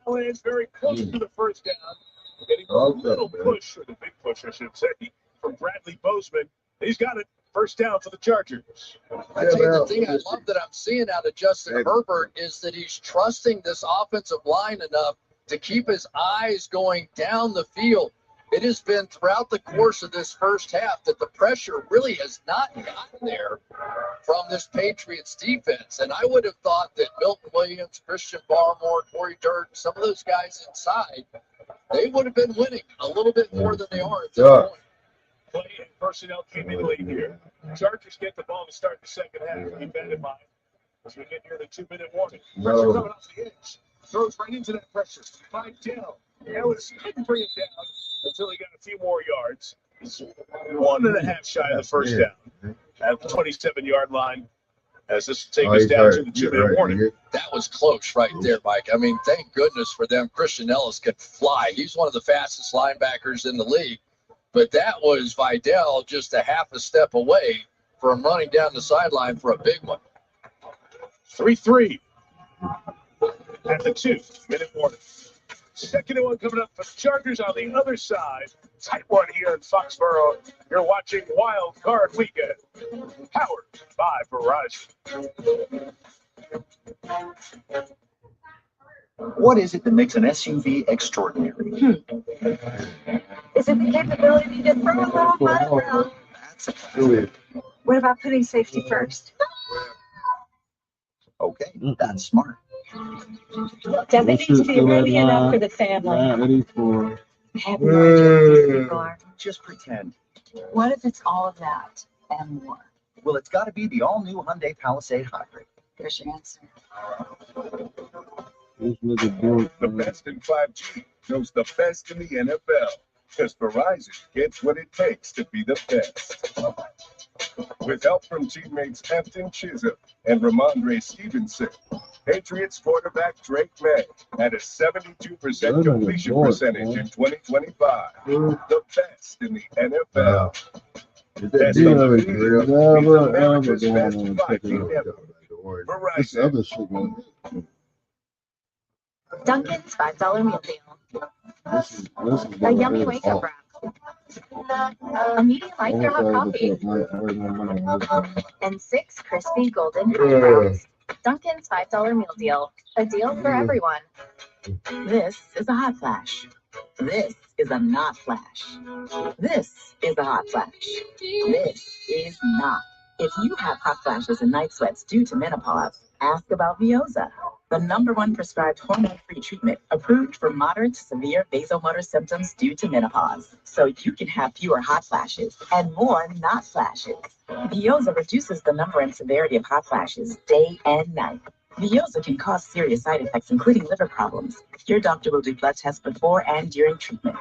Avalanche very close to the first down. Getting a little push, or the big push, I should say, from Bradley Bozeman. He's got it. First down for the Chargers. I tell you, the thing I love that I'm seeing out of Justin Herbert is that he's trusting this offensive line enough to keep his eyes going down the field. It has been throughout the course of this first half that the pressure really has not gotten there from this Patriots defense. And I would have thought that Milton Williams, Christian Barmore, Corey Durden, some of those guys inside, they would have been winning a little bit more than they are at this point. Play and personnel came in late here. Chargers get the ball to start the second half. Keep that in mind as we get near the 2-minute warning. Pressure coming off the edge. Throws right into that pressure. Vidal. Ellis couldn't bring it down until he got a few more yards. He's 1.5 shy of the first down at the 27-yard line. As this will take us down to the 2-minute warning. That was close right there, Mike. I mean, thank goodness for them. Christian Ellis can fly. He's one of the fastest linebackers in the league. But that was Vidal just a half a step away from running down the sideline for a big one. 3-3 at the 2-minute warning. Second and one coming up for the Chargers on the other side. Tight one here in Foxborough. You're watching Wild Card Weekend. Powered by Verizon. What is it that makes an SUV extraordinary? Is it the capability to throw a little mud around? What about putting safety first? Okay, that's smart. Does it need to be roomy enough for the family? Have no idea people are. Just pretend. What if it's all of that and more? Well, it's got to be the all-new Hyundai Palisade Hybrid. There's your answer. The best in 5G knows the best in the NFL, because Verizon gets what it takes to be the best. With help from teammates Hampton Chisholm and Ramondre Stevenson, Patriots quarterback Drake May had a 72% completion percentage in 2025. The best in the NFL. Best in the league. America's best 5G network. Verizon. Dunkin's $5 meal deal. A yummy wake-up wrap. A medium light coffee. And 6 crispy golden hash browns. Dunkin's $5 meal deal. A deal for everyone. This is a hot flash. This is a not flash. This is a hot flash. This is not. If you have hot flashes and night sweats due to menopause, ask about Veoza, the #1 prescribed hormone-free treatment approved for moderate to severe vasomotor symptoms due to menopause, so you can have fewer hot flashes and more not flashes. Veoza reduces the number and severity of hot flashes day and night. Veoza can cause serious side effects, including liver problems. Your doctor will do blood tests before and during treatment.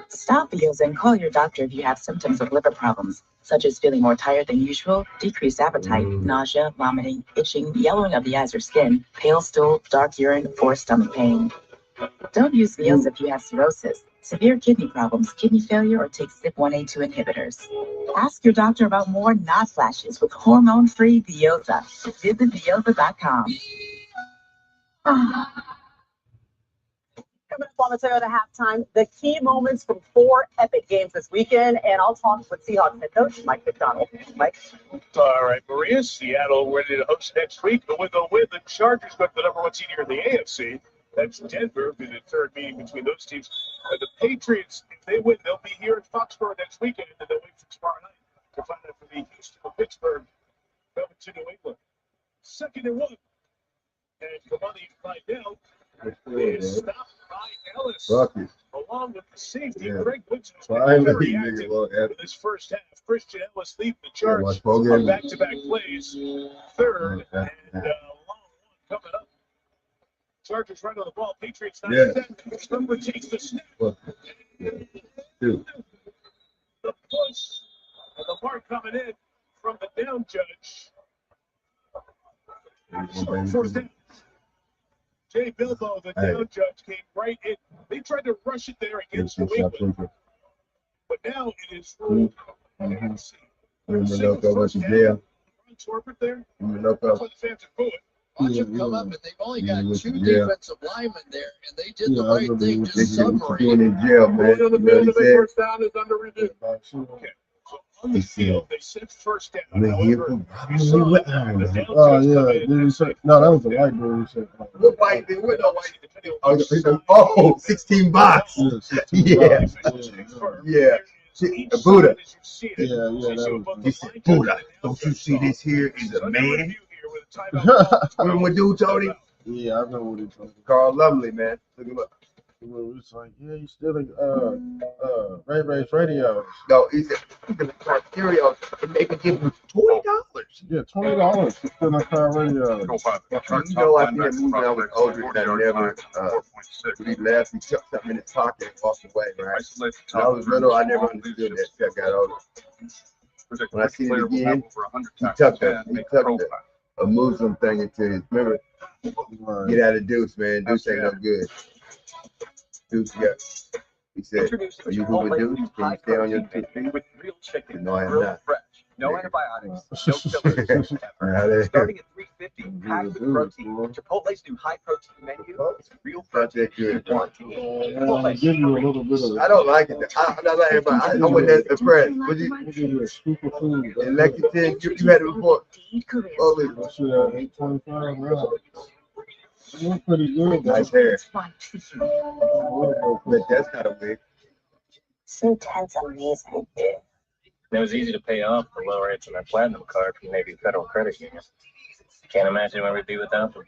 Stop Veoza and call your doctor if you have symptoms of liver problems, such as feeling more tired than usual, decreased appetite, nausea, vomiting, itching, yellowing of the eyes or skin, pale stool, dark urine, or stomach pain. Don't use Veoza if you have cirrhosis, severe kidney problems, kidney failure, or take CYP1A2 inhibitors. Ask your doctor about more not flashes with hormone-free Veoza. Visit Veoza.com. Coming up on the Toyota halftime, the key moments from 4 epic games this weekend, and I'll talk with Seahawks head coach Mike McDonald. Mike. All right, Maria, Seattle ready to host next week, but with a win, the Chargers go to the #1 seed here in the AFC. That's Denver, in the third meeting between those teams. The Patriots, if they win, they'll be here in Foxborough next weekend, and then they'll wait for tomorrow night to find out for the Houston or Pittsburgh coming to New England. 2nd and 1. And Kamani Vidal is stopped by Ellis. Along with the safety, Greg Woodson has been very active in this first half. Christian Ellis leads the charge on back-to-back plays. Third and long one coming up. Chargers right on the ball. Patriots not set. Number takes the snap. The push and the mark coming in from the down judge. First down. Jay Bilbo, the down judge, came right in. They tried to rush it there against New England. But now it is ruled. Torpert there. That's why the fans are booing. Watch them come up, and they've only got two Yeah. defensive linemen there, and they did the Yeah, I right remember thing, what They just said what you submarine. doing in jail, man. Hold on, You the know what he said? first down is under review. Okay. So on the He field, said, they said first down. I'm in here However, for you saw what? the down Oh checks come yeah, in did he and say? say No, that was fourth the down. white dude. He said, What white dude? What no white dude? Depending on Oh, which side oh, 16 bucks. yeah, 16 Yeah. bucks. Yeah. each Buddha. side as you see it. Yeah, yeah, So you that see was what both He the said, line Buddha, judge and the don't you announcers see saw. this here is It's a under man? review here with a timeout call. Remember what dude, Tony? Yeah, I remember what he told me. Carl Lumley, man. Look him up. It was like, yeah, you stealing Ray Ray's radios. No, he said, he's gonna start stereo and they could give him $20. Yeah, $20 for stealing car radios. You know, I seen that movie when I was older and I never, when he left, he took something in his pocket and walked away, right? When I was little, I never understood that till I got older. When I seen it again, he tucked a Muslim thing into his, remember, get out of Deuce, man. Deuce ain't no good. Deuce, yeah. He said, are you good with Deuce? Can you stay on your 2 feet? With real chicken, No, I am grilled not. fresh, no antibiotics, no fillers. Starting at $3.50, packed with protein. Chipotle's new high protein menu is real Not that protein. good. I'll give you a little bit of. I don't like it. I'm not like everybody. I wasn't that impressed. Was you I'll give you a scoop of food. in Lexington? You had it before. Oh, That shit at $8.25 now. It was pretty good. though. nice hair. But that's kind of weird. So tense, amazing. It was easy to pay off the low rates on their platinum card from Navy Federal Credit Union. Can't imagine where we'd be without them.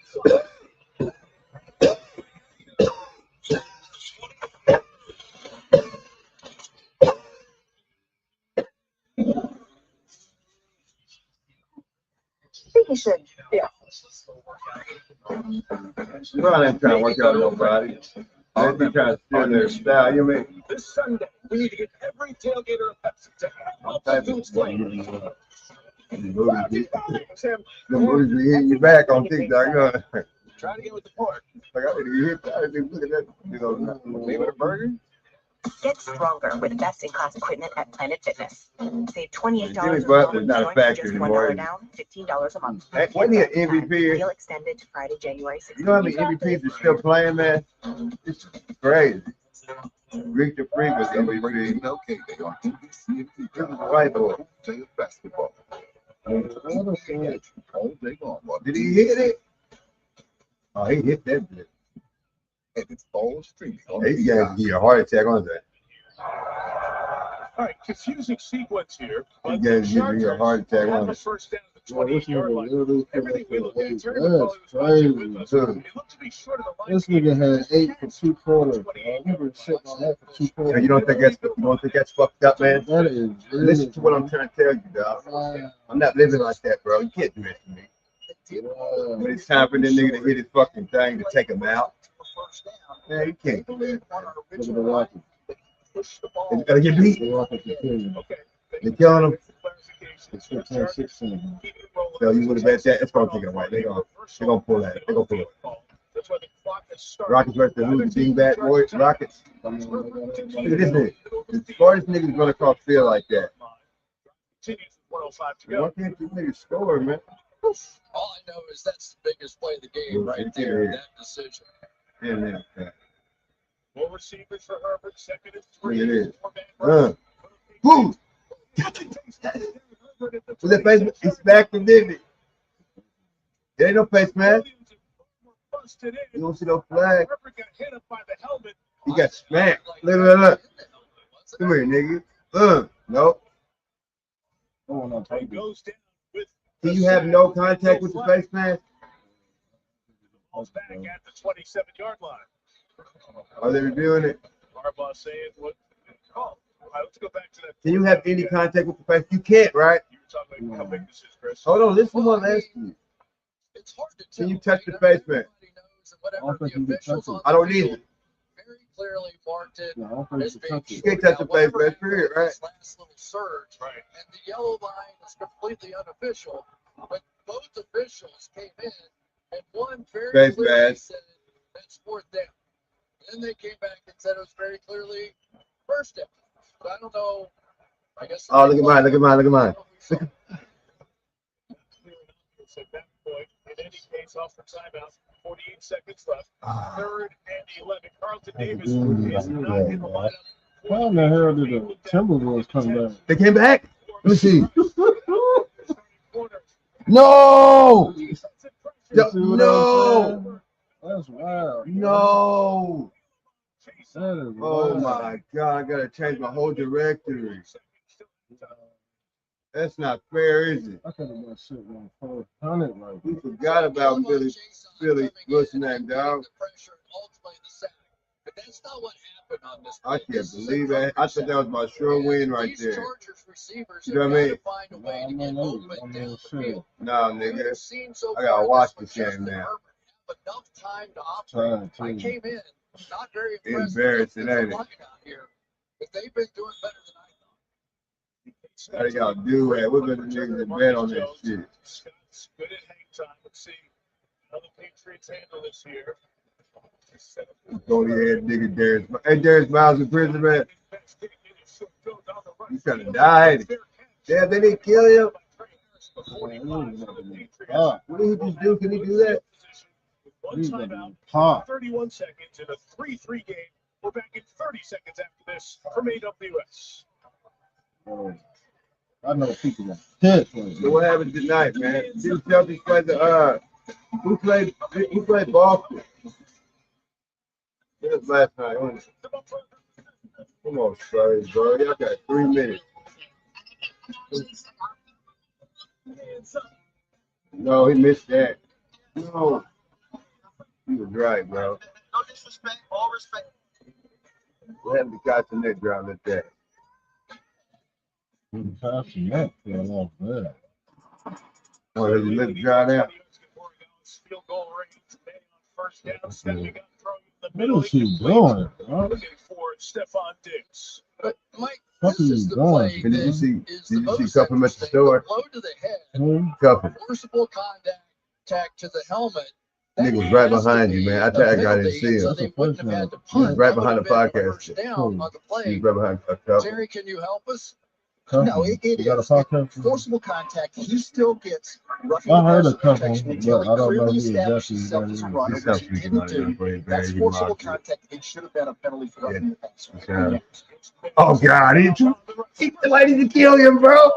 I think you should. Yeah. Well, I'm trying to work out nobody. I'm trying to steal their style. You mean? This Sunday, we need to get every tailgater a Pepsi to help us do its flame. The movies be hitting you back on TikTok. You know? Trying to get with the pork. Like, I didn't hit that. I didn't look at that. You know, Maybe with a burger? Get stronger with best-in-class equipment at Planet Fitness. Save $28 Jimmy a Butler's month, not a join for factor just anymore. $1 down, $15 a month. Hey, wasn't he an MVP? Deal extended to Friday, January 16th. You know how many MVPs are still playing, man? It's crazy. Greek the Freak was MVP. This is a white boy. Basketball. Did he hit it? Oh, he hit that bit. And it's all streaming. These guys give you a heart attack on that. All right, confusing sequence here. These But guys the give you a heart attack Chargers have on the it. first down at the Well, this 28-yard nigga line. literally Everything we looked at, that's Terry McCauley was watching with us. Dude. It looked to be short of the line. This nigga had 8 for 2 quarters. We been sitting on that for 2 So quarters. you don't think that's fucked up, man? That is. Listen to what I'm trying to tell you, dog. I'm not living like that, bro. You can't do that to me. When it's time for the nigga to hit his fucking thing to take him out, man, you can't do that. Look at the Rockets. You gotta get beat. The Rockets are killing. They're killing him. It's 15-16. So you would have bet that. It's gonna take it away. They're gonna pull that. They're gonna pull it. Rockets versus who? The dingbat boys? Rockets. Look at this nigga. The smartest nigga's gonna cross field like that. Why can't you niggas score, man? All I know is that's the biggest play of the game right there, that decision. Yeah. More receivers for Herbert, second and Look 3. at this. Woo! Was that face? He smacked him, didn't he? There ain't no face mask. You don't see no flag. Herbert got hit up by the helmet. He got smacked. Look. Come here, nigga. Nope. He goes down with Can you have no contact with the face mask? balls back at the 27-yard line. Are they reviewing it? Harbaugh saying what? Oh, all right, let's go back to that. Can you have any contact with the face? You can't, right? You were talking about how big this is, Chris. Hold on, listen to what I'm asking you. It's hard to Can tell. you touch the face mask? Whatever the officials on I don't the need field it. very clearly marked it as being You can't touch the face mask, period, right? this last little surge. Right. And the yellow line is completely unofficial. But both officials came in and one very Face clearly mask. said that's fourth down. Then they came back and said it was very clearly first down. But I don't know. I guess. Oh, look at mine. At that point, In any case, off for timeout. 48 seconds left. 3rd and 11. Carlton Davis is not in the lineup. How in the hell did the Timberwolves come back? They came back? Let me see. No! No! That's wild. No! That is Oh wild. my God, I gotta change my whole directory. That's not fair, is it? I could have been sitting on 400 right We forgot about Billy, what's his name, dog? But that's not what happened on this I play. can't believe that. I thought that was my sure win right there. Chargers receivers You know what I mean? find a way to get open down the field. Nah, nigga. I gotta watch this game now. Enough time to operate. I came in not very impressed. Embarrassing, ain't it? Out here, but they've been doing better than I thought. How y'all do that? We're gonna niggas bet on that shit. Scott's good at hang time. Let's see how the Patriots handle this here. Go ahead, nigga, Darius. Hey, Darius Miles in prison, man. He's trying to die. Damn, they didn't kill him. What did he just do? Can he do that? One timeout, 31 seconds in a 3-3 game. We're back in 30 seconds after this from AWS. I know people that hit. So what happened tonight, man? Did Celtics play the who played Boston? It was last night, wasn't it? Come on, Spurs, bro. Y'all got 3 minutes. No, he missed that. No. He was right, bro. No disrespect, all respect. What happened to catching that drive like that? Passing that fell off there. Oh, did he let it dry down? Field goal range. First down, stepping up, throwing in the What middle. is he doing? Looking for Stephon Diggs. But Mike, What this are is you the doing? play Did you that see? is Did the you see most Cup him at the interesting. store? Blow to the head, Cup him. forcible contact to the helmet. Nigga was right behind you, man. I think I didn't see him. So they wouldn't have had to He was punt. right That would behind the have been a podcast. first down on the He play. was right behind a couple. Terry, can you help us? No, it you got a is. podcast? Forcible contact. He still gets roughing I heard the a couple, protection but until I don't know clearly who establishes exactly himself as a that runner, He's which he speaking didn't on do. it, but That's very forcible remarkable. contact. It should have been a penalty for roughing the passer. Yeah. Oh God, he like to kill him, bro.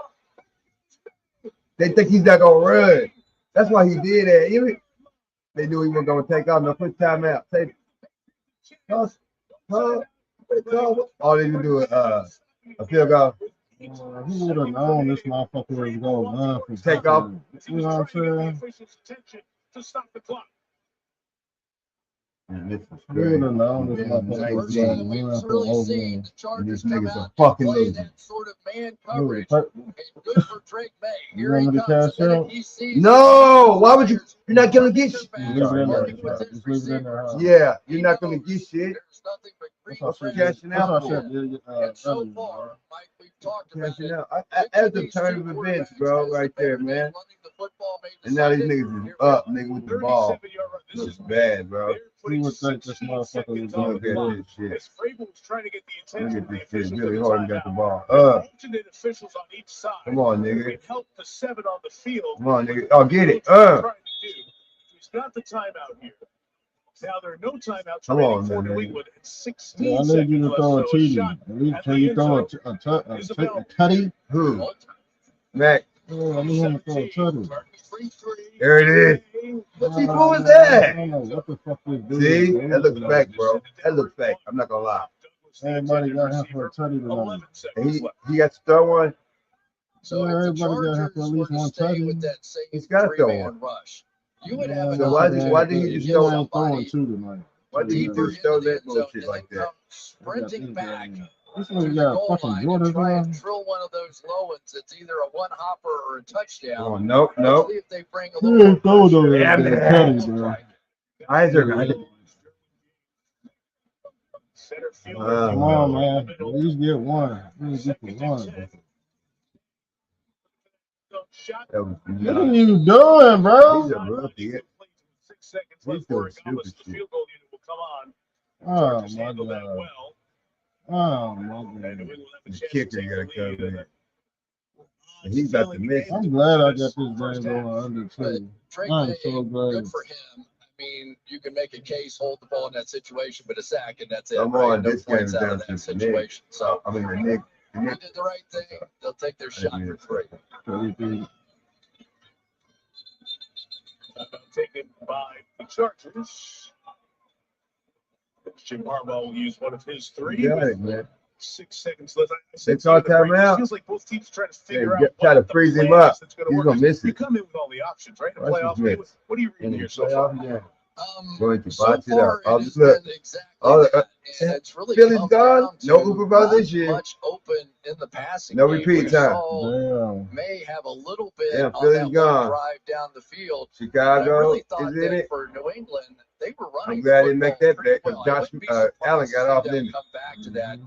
They think he's not gonna run. That's why he did that. They knew he wasn't gonna take off. No, put time out. Say, all they do is a field goal. Who would have known this motherfucker was going to run for Take off. You know what I'm saying? To stop the clock. Who would have known this motherfucker was going to run for over? And this nigga's a fucking loser. Sort of man Who coverage. the Good for Drake May. You Here he want me to comes. cash out? He sees No, why would you? You're not gonna get shit. Leave it in there. Just leave it in there. Yeah, you're not gonna get shit. What's for cashing That's out what I said for? earlier, bro. Cashing out. That's a turn of events, bro, right there, man. And now these niggas is up, nigga, with the ball. This is bad, bro. Who would think this motherfucker was going Look to at do this shit. Vrabel was trying to get the Look attention at of this the shit. officials Really at the hard and got the timeout. ball. Alternate officials on each side. Come on, nigga. It helped the 7 on the field. Come on, nigga. Oh, get it. He's got the timeout here. Now there are no timeouts Come remaining on, for man. New England. It's 16 Yeah, I seconds need you to left, throw a so TD. shot At least at can the you end throw zone. a tutty? Who? Mac. Yeah, I need him to throw a tutty. There it is. What the fuck was I that? don't know what the fuck this dude See? is. That looks fake, bro. That looks fake. I'm not gonna lie. Everybody got him for a tutty tonight. And he got to throw one. So Yeah, if the everybody got him Chargers for at were least to one stay tutty. with that same He's got to throw three-man one. rush, you would have So enough why did he just You throw? ain't throwing two tonight. Why did he just throw that bullshit like that? sprinting back This to nigga the got goal fucking line and Jordans try on. and drill one of those low ones. It's either a one hopper or a touchdown. Oh, nope, Let's nope. see if they bring a You little ain't throwing those Yeah, damn man. tutties, bro. Isaac, I did. Come on, man. At least get one. At least get the one. That was What are you doing, bro? He's a rookie. 6 seconds He's left for doing it. stupid The shit. field goal unit will come on. Oh, Chargers my handle that God. well. Oh, my And New God. England will have a The chance to kicker take got to the come lead. in. He's got the miss. I'm glad I got this game going under too. Drake I'm May, so glad. good for him. I mean, you can make a case, hold the ball in that situation, but a sack, and that's it. Come right? on, No this game points is out down of to that the Nick. situation. So I mean, the Nick. they did the right thing. They'll take their shot for 3. Taken by the Chargers. Jim Harbaugh will use one of his 3. You got it, man. 6 seconds left. It's all time out. It feels like both teams trying to figure out Try to what freeze the him plan up. is that's going He's to gonna work. miss You it. come in with all the options, right? In a Watch playoff his game. miss. What are you reading here so far? Going to so botch it far, up. I'll it just has look. been exactly All that. the, And it's really Philly's come gone. down No to Cooper Ball this not year. much open in the passing No game. repeat We time. saw May have a little bit Yeah, on Philly's that one gone. drive down the field. I Chicago really thought is in that it. for New England, they were running I'm glad the he didn't make football that pretty bet because well. I Josh wouldn't be surprised Allen to got see off, them didn't he? come back to that.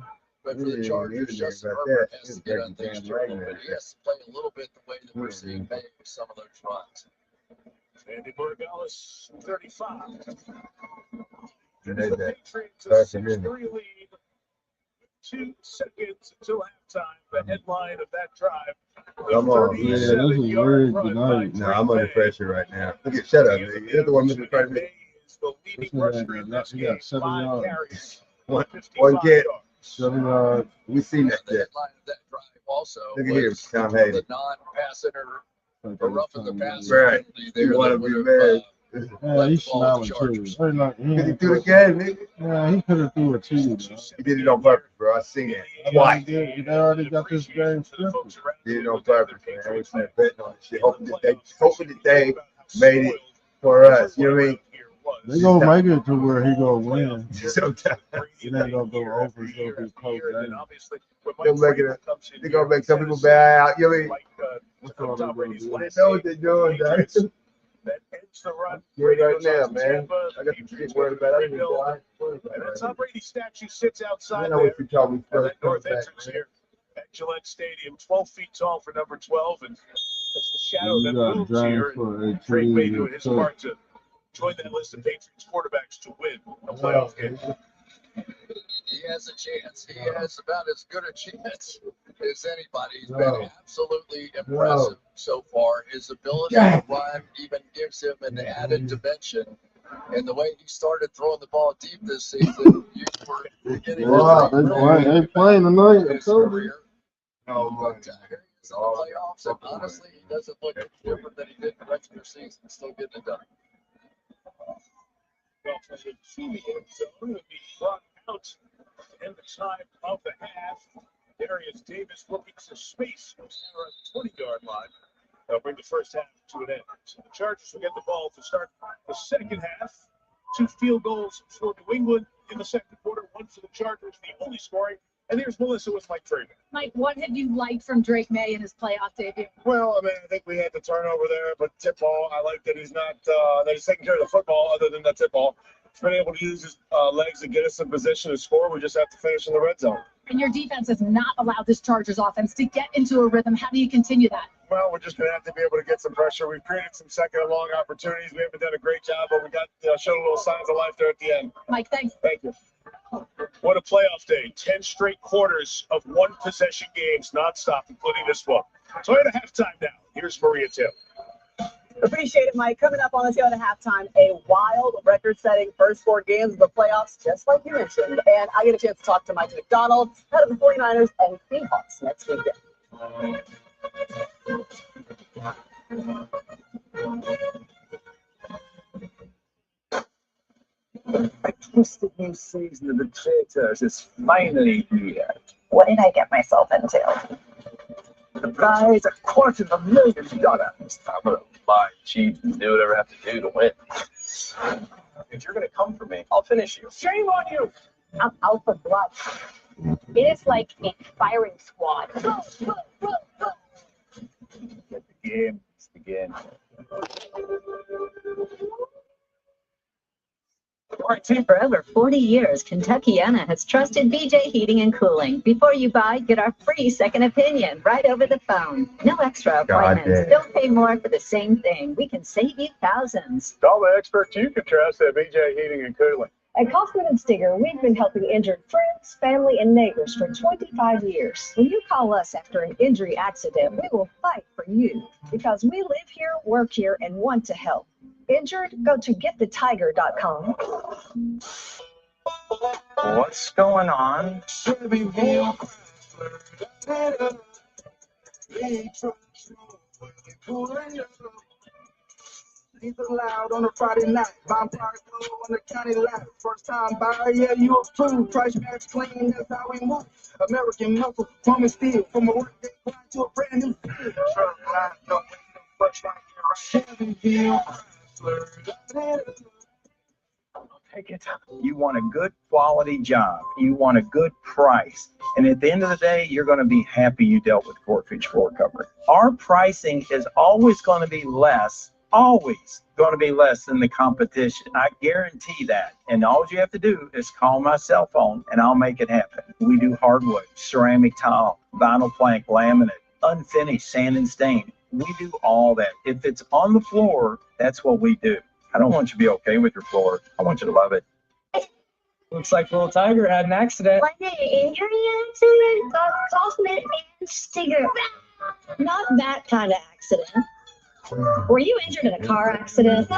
But for the Yeah, Chargers, he Justin about Herbert that. has to He's get breaking on things down too a little right bit. now. He has to play a little bit the way that we're seeing May with some of those runs. Andy Borregales, 35. And The they Patriots a start to win. 6-3 lead. 2 seconds until halftime. The headline of that drive. Come on, Yeah, this is 37-yard weird run tonight. No, I'm under pressure right now. Look at, shut up, nigga. You're the one missing 30 minutes. is the This leading man rusher in this he game. got 7 5 yards. carries. One 55 kid. yards. 7 yards. We seen that. The headline of that drive also Look at here, was Tom the Hayden. non-pass or roughing the passer Right. penalty there You want to that be would mad. have Yeah, he's smiling too. Very like, He threw the game, nigga. Yeah, he could have threw it to you, bro. He did it on purpose, bro. I seen it. Why? Why? They already got this game scripted. Did it on purpose, man. I was betting on shit. Hoping that they made it for us. You know what I mean? They gonna make it to where he gonna win. Sometimes. It ain't gonna go over. It's gonna be close game. They'll make it. They're gonna make some people bad out. You know what I mean? That's all they're gonna do. They know what they're doing, dog. That ends the run. Right now, man. I got to get worried about it. I didn't die. And that Tom Brady statue sits I outside know there what you told me at first. that north entrance here at Gillette Stadium. 12 feet tall for number 12, and that's the shadow You that got looms Giants here. for And 18. Drake May doing his part to join that list of Patriots quarterbacks to win a playoff game. he has a chance. He has about as good a chance as anybody. He's been absolutely impressive so far. His ability to run even gives him an added dimension. And the way he started throwing the ball deep this season, you were getting Wow, they playing tonight. I his told you. career. Oh, my But here he is in the playoffs, and honestly, he doesn't look any different than he did the regular season. Still getting it done. Well, for the end zone will be brought out to end the time of the half. Darius Davis looking for space around the 20-yard line. They'll bring the first half to an end. So the Chargers will get the ball to start the second half. 2 field goals for New England in the second quarter, 1 for the Chargers, the only scoring. And here's Melissa with Mike Freeman. Mike, what have you liked from Drake May in his playoff debut? Well, I mean, I think we had the turnover there, but tip ball, I like that he's not, that he's taking care of the football other than that tip ball. He's been able to use his legs to get us in position to score. We just have to finish in the red zone. And your defense has not allowed this Chargers offense to get into a rhythm. How do you continue that? Well, we're just going to have to be able to get some pressure. We've created some second and long opportunities. We haven't done a great job, but we got showed a little signs of life there at the end. Mike, thanks. Thank you. What a playoff day. 10 straight quarters of one-possession games nonstop, including this one. So at halftime now, here's Maria Taylor. Appreciate it, Mike. Coming up on the show at halftime, a wild record-setting first 4 games of the playoffs, just like you mentioned. And I get a chance to talk to Mike McDonald, head of the 49ers and Seahawks next weekend. A twisted new season of the Traitors is finally here. What did I get myself into? The prize, $250,000. I'm gonna lie, cheat, and do whatever I have to do to win. If you're gonna come for me, I'll finish you. Shame on you! I'm Alpha Blood. It is like a firing squad. Let the games begin. For over 40 years, Kentuckiana has trusted BJ Heating and Cooling. Before you buy, get our free second opinion right over the phone. No extra appointments. Don't pay more for the same thing. We can save you thousands. All the experts you can trust at BJ Heating and Cooling. At Kaufman and Stinger, we've been helping injured friends, family, and neighbors for 25 years. When you call us after an injury accident, we will fight for you because we live here, work here, and want to help. Injured? Go to getthethiger.com. What's going on? He's allowed on a Friday night. Buying product on the county lot. First time buyer, yeah, you approved. Price match clean, that's how we move. American muscle, from and steel. From a workday grind to a brand new field. Take it. You want a good quality job. You want a good price. And at the end of the day, you're going to be happy you dealt with Corkridge floor cover. Our pricing is always going to be less. Always going to be less than the competition. I guarantee that. And all you have to do is call my cell phone and I'll make it happen. We do hardwood, ceramic tile, vinyl plank, laminate, unfinished, sand and stain. We do all that. If it's on the floor, that's what we do. I don't want you to be okay with your floor. I want you to love it. Looks like Little Tiger had an accident. Was it an injury accident? Kaufman and Stinger. Not that kind of accident. Were you injured in a car accident?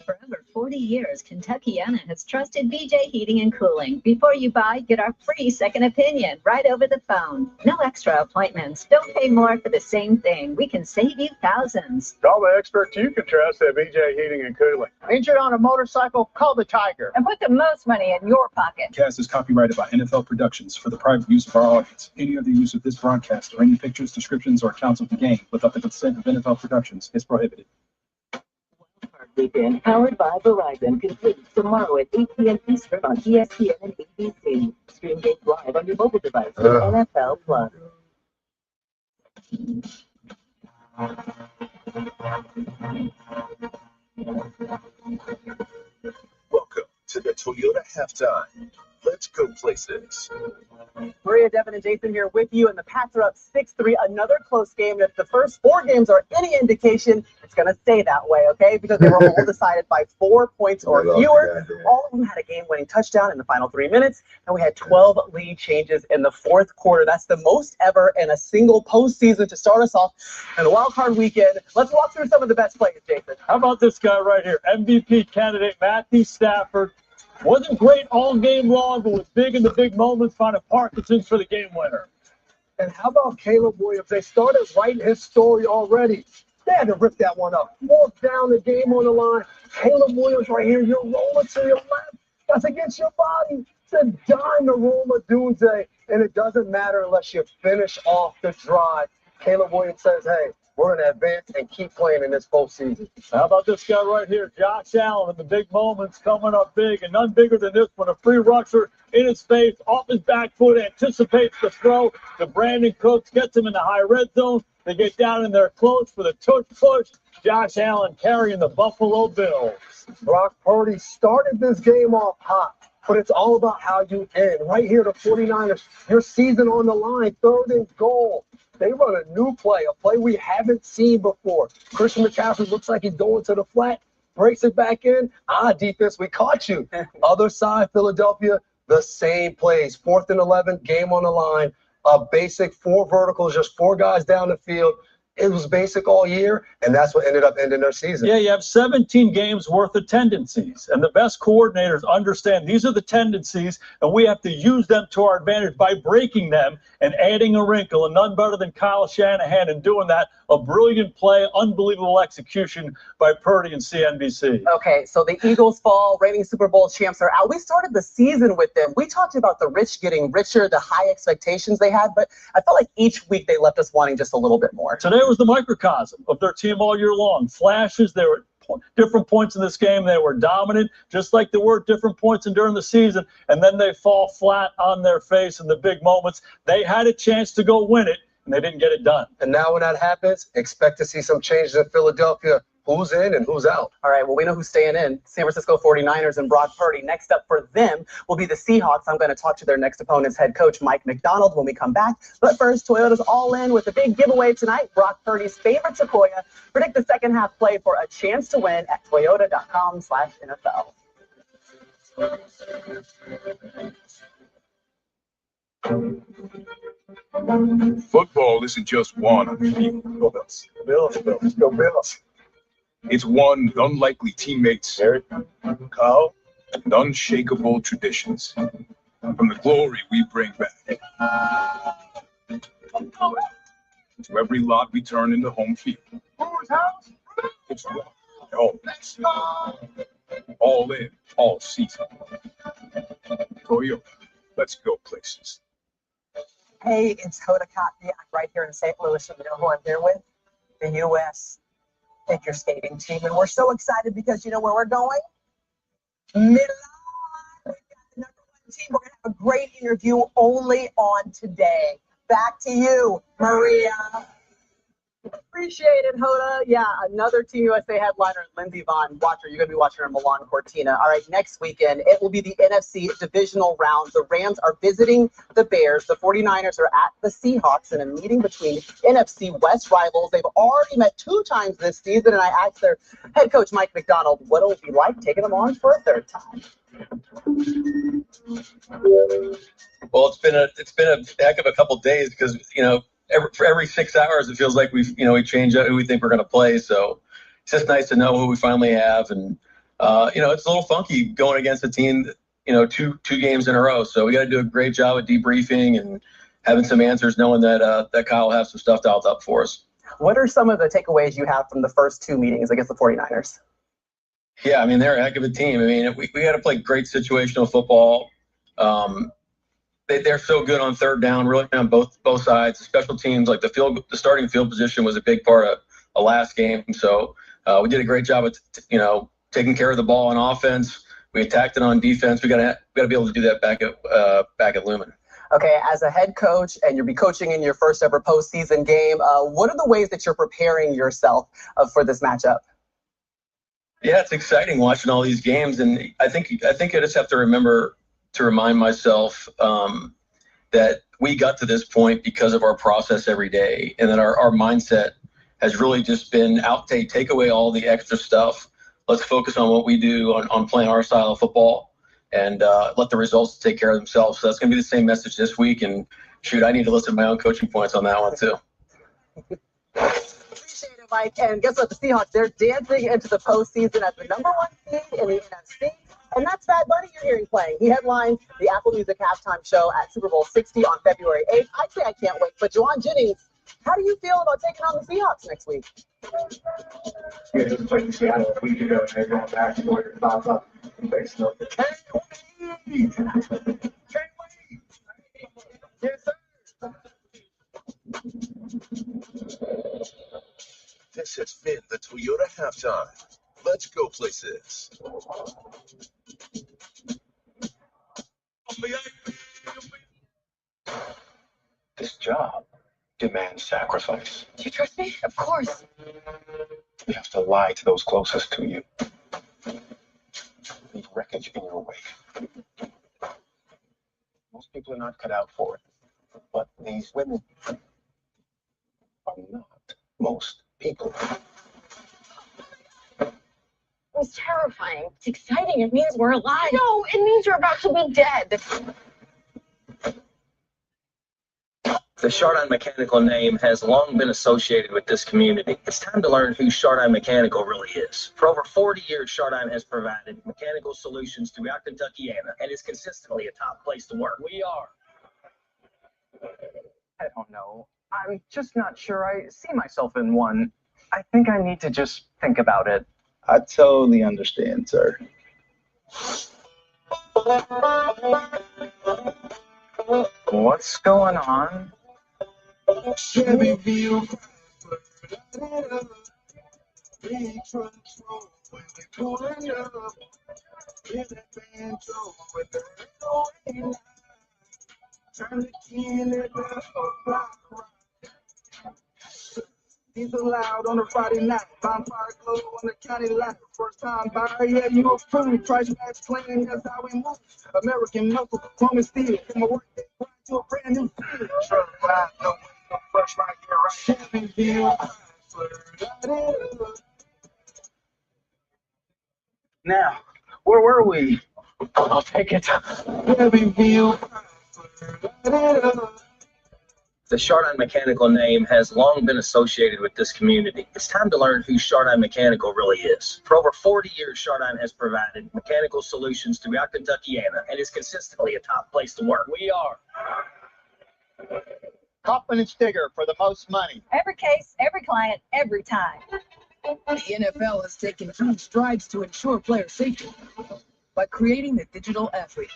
For over 40 years, Kentuckiana has trusted BJ Heating and Cooling. Before you buy, get our free second opinion right over the phone. No extra appointments. Don't pay more for the same thing. We can save you thousands. Call the experts you can trust at BJ Heating and Cooling. Injured on a motorcycle? Call the Tiger. And put the most money in your pocket. Broadcast is copyrighted by NFL Productions for the private use of our audience. Any other use of this broadcast or any pictures, descriptions, or accounts of the game without the consent of NFL Productions is prohibited. Weekend, powered by Verizon, concludes tomorrow at 8 p.m. Eastern on ESPN and ABC. Stream games live on your mobile device with NFL Plus. Welcome to the Toyota Halftime. Let's go places. Maria, Devin, and Jason here with you, and the Pats are up 6-3. Another close game. And if the first 4 games are any indication, it's going to stay that way, okay? Because they were all decided by 4 points or fewer. All of them had a game-winning touchdown in the final 3 minutes, and we had 12 lead changes in the fourth quarter. That's the most ever in a single postseason to start us off in a wild card weekend. Let's walk through some of the best plays, Jason. How about this guy right here, MVP candidate Matthew Stafford. Wasn't great all game long, but was big in the big moments, finding Parkinson's for the game winner. And how about Caleb Williams? They started writing his story already. They had to rip that one up. Walk down the game on the line. Caleb Williams right here. You're rolling to your left. That's against your body. It's a dime aroma doomsday. And it doesn't matter unless you finish off the drive. Caleb Williams says, hey, we're going to advance and keep playing in this postseason. How about this guy right here, Josh Allen, in the big moments, coming up big, and none bigger than this one. A free rusher in his face, off his back foot, anticipates the throw to Brandon Cooks, gets him in the high red zone. They get down in there close for the tush push. Josh Allen carrying the Buffalo Bills. Brock Purdy started this game off hot, but it's all about how you end. Right here, the 49ers, your season on the line, 3rd and goal. They run a new play, a play we haven't seen before. Christian McCaffrey looks like he's going to the flat, breaks it back in. Defense, we caught you. Other side, Philadelphia, the same plays. 4th and 11, game on the line. A basic 4 verticals, just 4 guys down the field. It was basic all year, and that's what ended up ending their season. Yeah, you have 17 games worth of tendencies, and the best coordinators understand these are the tendencies, and we have to use them to our advantage by breaking them and adding a wrinkle, and none better than Kyle Shanahan in doing that. A brilliant play, unbelievable execution by Purdy and CNBC. Okay, so the Eagles fall, reigning Super Bowl champs are out. We started the season with them. We talked about the rich getting richer, the high expectations they had, but I felt like each week they left us wanting just a little bit more. Today was the microcosm of their team all year long. Flashes, they were different points in this game. They were dominant, just like they were at different points during the season, and then they fall flat on their face in the big moments. They had a chance to go win it, and they didn't get it done. And now when that happens, expect to see some changes in Philadelphia. Who's in and who's out? All right, well, we know who's staying in. San Francisco 49ers and Brock Purdy. Next up for them will be the Seahawks. I'm going to talk to their next opponent's head coach, Mike McDonald, when we come back. But first, Toyota's all in with a big giveaway tonight. Brock Purdy's favorite Sequoia. Predict the second half play for a chance to win at toyota.com/NFL. Football isn't just one on the field. Go Bills. Bills. Go Bills. It's one with unlikely teammates, Kyle, and unshakable traditions. From the glory we bring back to every lot we turn into home field. It's all in, all season. Toyota, let's go places. Hey, it's Hoda Kotb. I'm right here in St. Louis, and you know who I'm here with? The U.S. figure skating team. And we're so excited because you know where we're going? Milan. We've got the #1 team. We're going to have a great interview only on today. Back to you, Maria. Appreciate it, Hoda. Yeah, another Team USA headliner, Lindsey Vonn. You're going to be watching her in Milan Cortina. All right, next weekend, it will be the NFC divisional round. The Rams are visiting the Bears. The 49ers are at the Seahawks in a meeting between NFC West rivals. They've already met 2 times this season, and I asked their head coach, Mike McDonald, what it'll be like taking them on for a 3rd time. Well, it's been a heck of a couple days because, you know, for every 6 hours, it feels like we change up who we think we're going to play. So it's just nice to know who we finally have. And, it's a little funky going against a team, two games in a row. So we got to do a great job at debriefing and having some answers, knowing that Kyle will have some stuff dialed up for us. What are some of the takeaways you have from the first 2 meetings against the 49ers? Yeah, I mean, they're a heck of a team. I mean, we got to play great situational football. They're so good on 3rd down, really on both sides. Special teams, like the starting field position was a big part of a last game. So we did a great job of taking care of the ball on offense. We attacked it on defense. We got to be able to do that back at Lumen. Okay, as a head coach, and you'll be coaching in your first ever postseason game, what are the ways that you're preparing yourself for this matchup? Yeah, it's exciting watching all these games, and I think I just have to remember to remind myself that we got to this point because of our process every day, and that our mindset has really just been take away all the extra stuff. Let's focus on what we do on playing our style of football, and let the results take care of themselves. So that's going to be the same message this week. And shoot, I need to listen to my own coaching points on that one too. Appreciate it, Mike. And guess what? The Seahawks, they're dancing into the postseason as the #1 seed in the NFC. And that's Bad Bunny you're hearing playing. He headlined the Apple Music halftime show at Super Bowl 60 on February 8th. I'd say I can't wait. But Juwan Jennings, how do you feel about taking on the Seahawks next week? Yeah, just played Seattle a week ago, and they're going back to what your thoughts on facing up. Yes, sir. This has been the Toyota Halftime. Let's go places. This job demands sacrifice. Do you trust me? Of course. You have to lie to those closest to you. Leave wreckage in your wake. Most people are not cut out for it, but these women are not most people. It's terrifying. It's exciting. It means we're alive. No, it means you're about to be dead. The Chardon Mechanical name has long been associated with this community. It's time to learn who Chardon Mechanical really is. For over 40 years, Chardon has provided mechanical solutions throughout Kentuckiana and is consistently a top place to work. We are. I don't know. I'm just not sure I see myself in one. I think I need to just think about it. I totally understand, sir. What's going on? He's allowed on a Friday night. Bonfire glow on the county line. First time buyer, yeah, you approved. Price match clean, that's how we move. American muscle, chrome and steel. From a work day grind to a brand new field. Sure, I know I'm fresh right here, right? Chevy Hill, Now, where were we? I'll take it. Chevy Hill. The Chardon Mechanical name has long been associated with this community. It's time to learn who Chardon Mechanical really is. For over 40 years, Chardon has provided mechanical solutions throughout Kentuckiana and is consistently a top place to work. We are Kaufman and Stigger for the most money. Every case, every client, every time. The NFL has taken huge strides to ensure player safety by creating the digital athlete,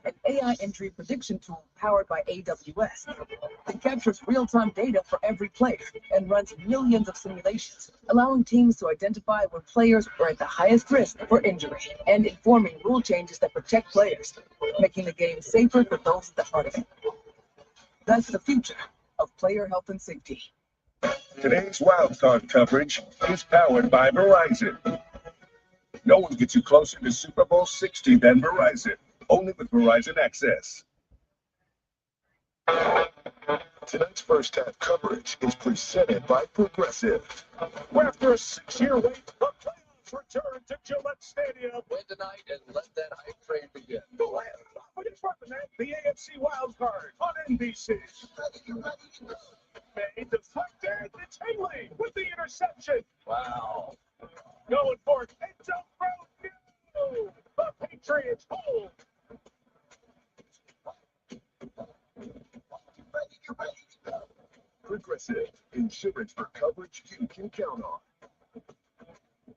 an AI entry prediction tool powered by AWS that captures real-time data for every play and runs millions of simulations, allowing teams to identify when players are at the highest risk for injury and informing rule changes that protect players, making the game safer for those at the heart of it. That's the future of player health and safety. Today's wildcard coverage is powered by Verizon. No one gets you closer to Super Bowl 60 than Verizon. Only with Verizon Access. Tonight's first half coverage is presented by Progressive. After a 6-year wait, the playoffs return to Gillette Stadium. Win tonight and let that hype train begin. The the AFC Wild Card on NBC. Made the deflected, it's Haley with the interception. Wow. Going for it, it's a throw. The Patriots hold. Progressive, insurance for coverage you can count on.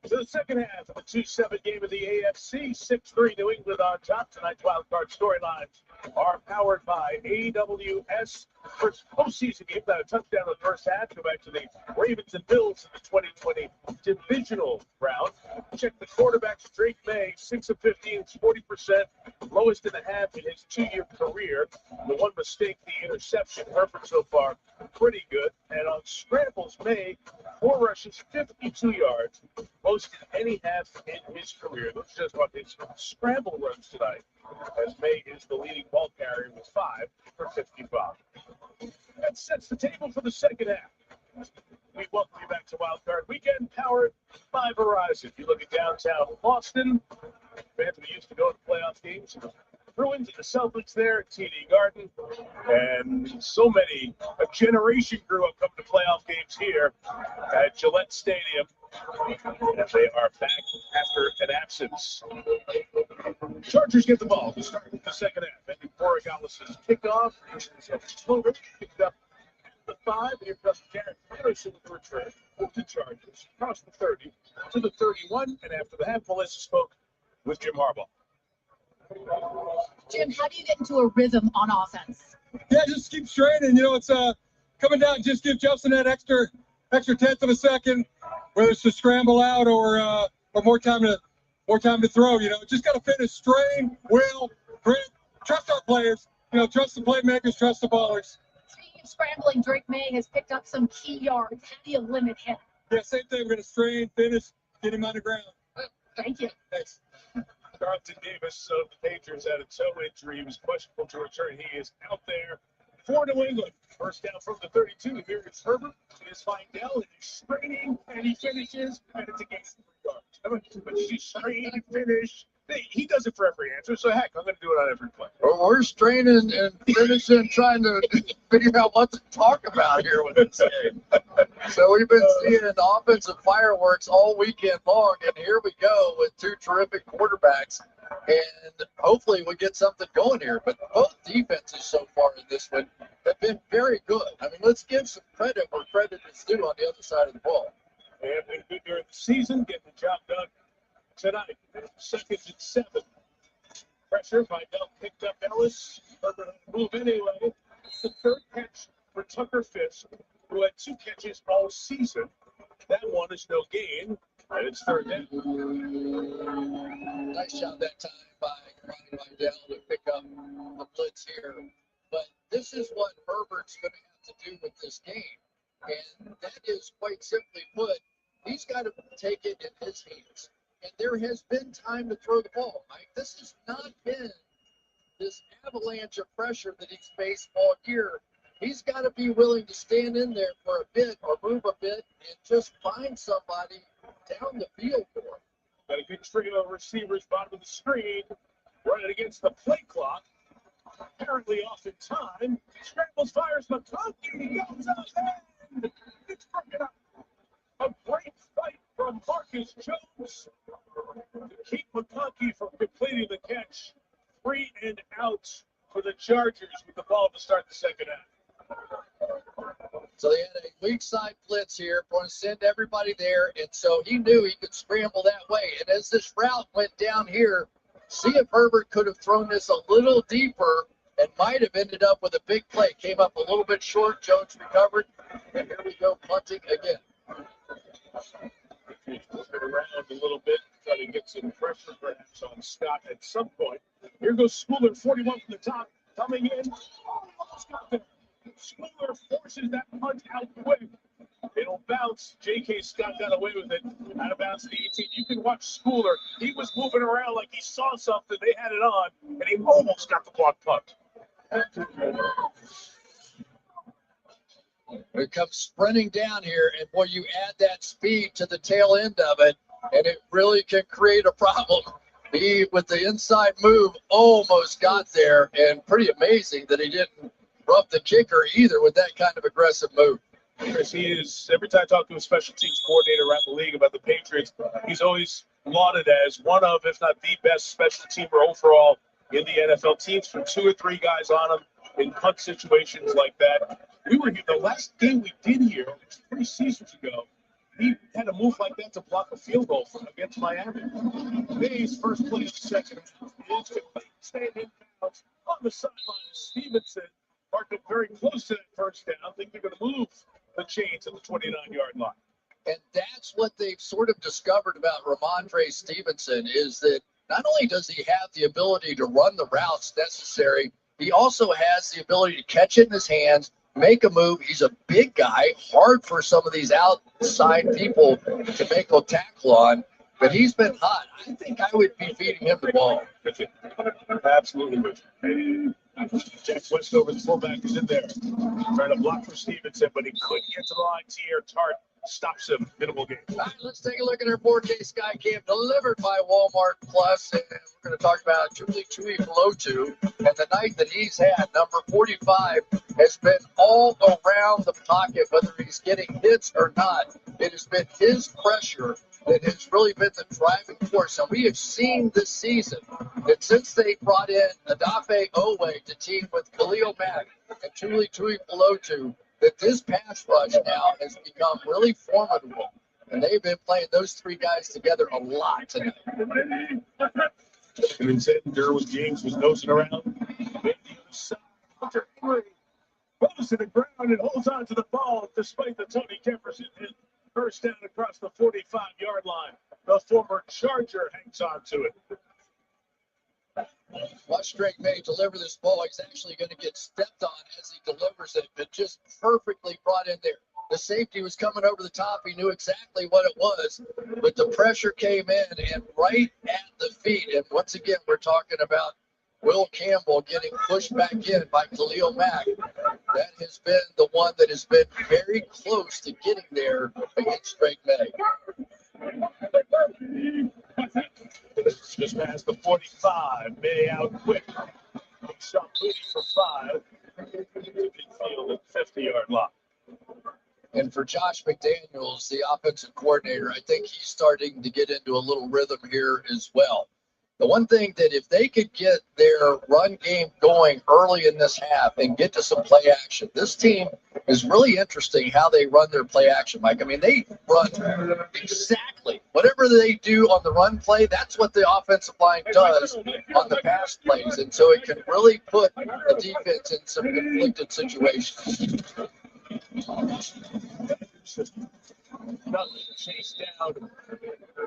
To the second half of the 2-7 game of the AFC, 6-3 New England on top. Tonight's wildcard storylines are powered by AWS. First postseason game, that a touchdown in the first half. Go back to the Ravens and Bills in the 2020 divisional round. Check the quarterbacks. Drake May, 6 of 15, 40%, lowest in the half in his 2-year career. The one mistake, the interception. Herbert so far pretty good. And on scrambles, May, 4 rushes, 52 yards, most in any half in his career. Let's just about his scramble runs tonight, as May is the leading ball carrier with 5 for 55. That sets the table for the second half. We welcome you back to Wildcard Weekend, powered by Verizon. If you look at downtown Boston, fans who used to go to playoff games, Bruins and the Celtics there at TD Garden, and so many, a generation grew up coming to playoff games here at Gillette Stadium, and they are back after an absence. Chargers get the ball to start the second half. Andy Borregales' kickoff is Slover, picked up the 5. Here comes Garrett Patterson with the return with the Chargers, across the 30 to the 31, and after the half, Melissa spoke with Jim Harbaugh. Jim, how do you get into a rhythm on offense? Yeah, just keep straining. You know, it's coming down. Just give Justin that extra tenth of a second, whether it's to scramble out or more time to throw. You know, just got to finish, strain, will, grit, trust our players. You know, trust the playmakers, trust the ballers. Speaking of scrambling, Drake May has picked up some key yards. How do you limit him? Yeah, same thing. We're gonna strain, finish, get him on the ground. Thank you. Thanks. Carlton Davis of the Patriots had a toe injury. He was questionable to return. He is out there for New England. First down from the 32. Here is Herbert. It is Findell. And he's straining, and he finishes, and it's against the 3 yards. But she's strain, finish. He does it for every answer, so heck, I'm going to do it on every play. Well, we're straining and finishing, trying to figure out what to talk about here with this game. So we've been seeing offensive fireworks all weekend long, and here we go with 2 terrific quarterbacks, and hopefully we get something going here. But both defenses so far in this one have been very good. I mean, let's give some credit where credit is due on the other side of the ball. They have been good during the season, getting the job done tonight. 2nd and 7. Pressure by Bell, picked up Ellis. Herbert on the move anyway. The 3rd catch for Tucker Fisk, who had 2 catches all season. That one is no gain, and it's 3rd down. Nice job that time by Ryan Vidal to pick up the blitz here. But this is what Herbert's going to have to do with this game. time to throw the ball, Mike. This has not been this avalanche of pressure that he's faced all year. He's got to be willing to stand in there for a bit or move a bit and just find somebody down the field for him. Got a good trio of receivers, bottom of the screen, running against the play clock. Apparently off in time. Scrambles, fires, McConkey goes out and it's broken up. A great fight from Marcus Jones to keep McConkey from completing the catch. 3 and out for the Chargers with the ball to start the second half. So they had a weak side blitz here, going to send everybody there, and so he knew he could scramble that way. And as this route went down here, see if Herbert could have thrown this a little deeper and might have ended up with a big play. Came up a little bit short. Jones recovered, and here we go, punting again. Around a little bit, try to get some pressure perhaps on Scott at some point. Here goes Schooler, 41 from the top, coming in. Almost got there. Schooler forces that punt out quick. It'll bounce. J.K. Scott got away with it. Out of bounds to the 18. You can watch Schooler. He was moving around like he saw something. They had it on, and he almost got the block punt. It comes sprinting down here, and boy, you add that speed to the tail end of it, and it really can create a problem. He, with the inside move, almost got there, and pretty amazing that he didn't rough the kicker either with that kind of aggressive move. Chris, he is, every time I talk to a special teams coordinator around the league about the Patriots, he's always lauded as one of, if not the best special teamer overall in the NFL. Teams from 2 or 3 guys on him in punt situations like that. We were here, the last game we did here, 3 seasons ago, he had a move like that to block a field goal from against Miami. Mays, first play of the second, is complete, staying in bounds on the sideline. Stevenson marked up very close to that first down. I think they're going to move the chains to the 29-yard line. And that's what they've sort of discovered about Ramondre Stevenson is that not only does he have the ability to run the routes necessary, he also has the ability to catch it in his hands, make a move. He's a big guy, hard for some of these outside people to make a tackle on, but he's been hot. I think I would be feeding him the ball. Absolutely. Jack Westover, the fullback, is in there. Trying to block for Stevenson, but he couldn't get to the line. T.R. Tart stops him. Minimal gain. All right, let's take a look at our 4K Sky Cam delivered by Walmart Plus, and we're going to talk about Tuli Tuipulotu and the night that he's had. Number 45 has been all around the pocket, whether he's getting hits or not. It has been his pressure that has really been the driving force. And we have seen this season that since they brought in Odafe Owe to team with Khalil Mack and Tuli Tuipulotu, that this pass rush now has become really formidable. And they've been playing those 3 guys together a lot tonight. And then Derwin James was nosing around. Hunter Henry goes to the ground and holds on to the ball despite the Tony Jefferson hit. First down across the 45-yard line. The former Charger hangs on to it. Watch Drake May deliver this ball. He's actually going to get stepped on as he delivers it, but just perfectly brought in there. The safety was coming over the top. He knew exactly what it was, but the pressure came in and right at the feet. And once again, we're talking about Will Campbell getting pushed back in by Khalil Mack. That has been the one that has been very close to getting there against Drake May. Just past the 45. May out quick. Shot Moody for 5. Field at 50-yard line. And for Josh McDaniels, the offensive coordinator, I think he's starting to get into a little rhythm here as well. The one thing that if they could get their run game going early in this half and get to some play action, this team is really interesting how they run their play action, Mike. I mean, they run exactly whatever they do on the run play. That's what the offensive line does on the pass plays. And so it can really put the defense in some conflicted situations. Chase down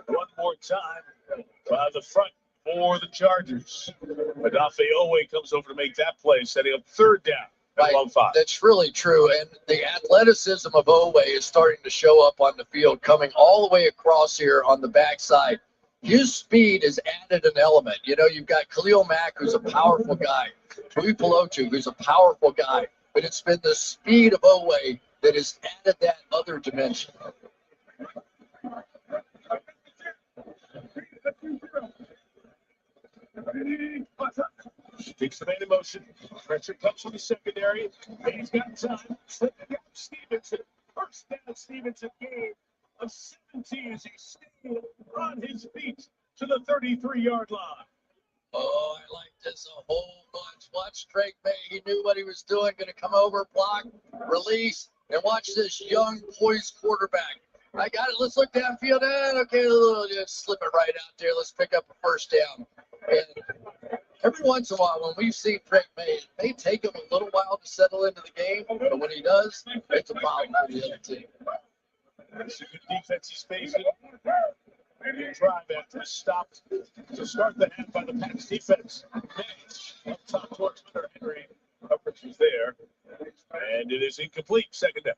one more time by the front for the Chargers. Odafe Owe comes over to make that play, setting up 3rd down. Right. That's really true. And the athleticism of Owe is starting to show up on the field, coming all the way across here on the backside. his speed has added an element. You know, you've got Khalil Mack, who's a powerful guy, Tui Pelotu, who's a powerful guy, but it's been the speed of Oweh that has added that other dimension. Takes the man in motion. Pressure comes from the secondary. He's got time. Slip the gap. Stevenson. First down, Stevenson gain of 17 as he stayed on his feet to the 33-yard line. Oh, I like this a whole bunch. Watch Drake May. He knew what he was doing. Going to come over, block, release, and watch this young, poised quarterback. I got it. Let's look downfield. Okay, just slip it right out there. Let's pick up a first down. And every once in a while, when we've seen Drake May, it may take him a little while to settle into the game, but when he does, it's a problem for the other team. That's a good defense he's facing. Drive after a stop to start the half by the Pats defense. Up top towards Hunter Henry. Coverage is there. And it is incomplete. Second down.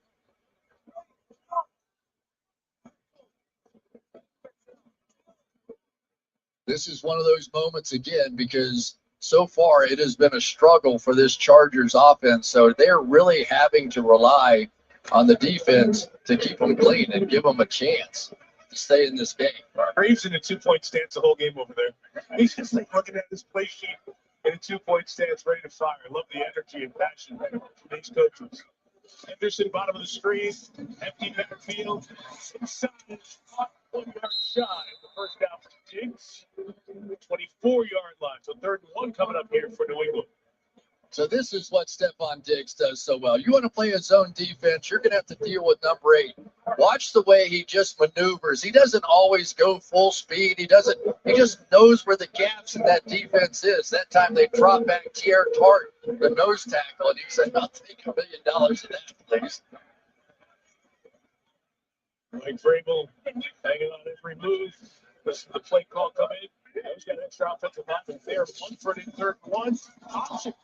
This is one of those moments again because so far it has been a struggle for this Chargers offense. So they're really having to rely on the defense to keep them clean and give them a chance to stay in this game. Braves in a 2-point stance the whole game over there. He's just like looking at his play sheet in a 2-point stance, ready to fire. I love the energy and passion from these coaches. Henderson, bottom of the screen, empty center field, inside, 1 yard shy of the first down for Diggs. 24-yard line. So 3rd and 1 coming up here for New England. So this is what Stephon Diggs does so well. You want to play a zone defense, you're going to have to deal with number 8. Watch the way he just maneuvers. He doesn't always go full speed. He just knows where the gaps in that defense is. That time they dropped back Teair Tart, the nose tackle, and he said, I'll take $1 million of that, please. Mike Vrabel hanging on every move. Listen to the play call come in. He's got extra offensive lineman there. Munford in 3rd and 1. Option.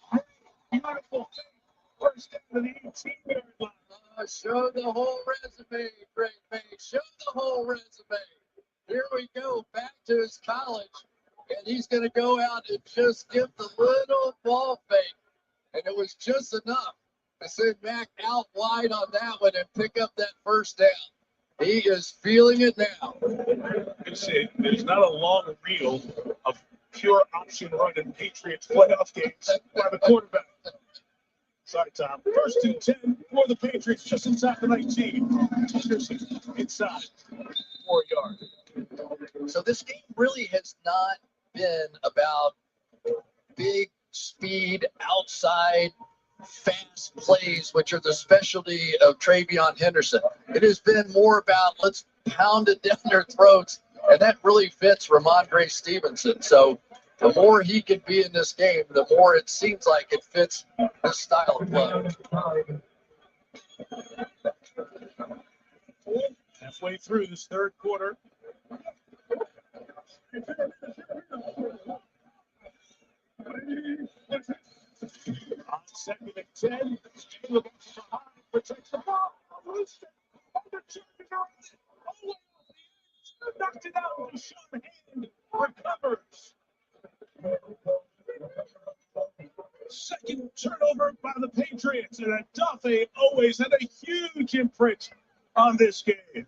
Beautiful. First down to the 18-yard line. Show the whole resume, Drake May. Show the whole resume. Here we go, back to his college. And he's going to go out and just give the little ball fake. And it was just enough to send Mack out wide on that one and pick up that first down. He is feeling it now. There's not a long reel of pure option run in Patriots playoff games by the quarterback. Sorry, Tom. 1st and 10 for the Patriots, just inside the 19. Henderson inside 4 yards. So this game really has not been about big speed, outside, fast plays, which are the specialty of TreVeyon Henderson. It has been more about let's pound it down their throats, and that really fits Ramondre Stevenson. So the more he can be in this game, the more it seems like it fits this style of play. Halfway through this 3rd quarter. On 2nd and 10, Caleb protects the ball. Knocked it out. Deshaun Hand recovers. 2nd turnover by the Patriots, and Odafe always had a huge imprint on this game.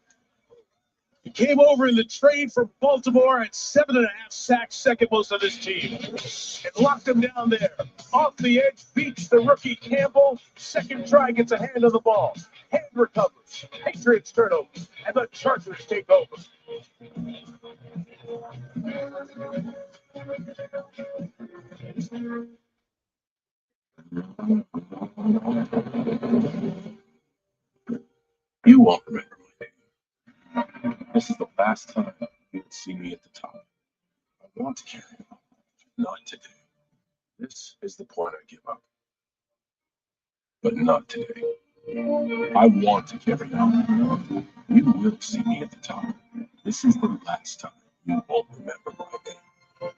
He came over in the trade from Baltimore at 7.5 sacks, second most of his team, and locked him down there. Off the edge, beats the rookie Campbell. 2nd try, gets a hand on the ball. Hand recovers. Patriots turnover, and the Chargers take over. You won't remember my name. This is the last time you will see me at the top. I want to carry on. Not today. This is the point I give up. But not today. I want to carry on. You will see me at the top. This is the last time you won't remember my name.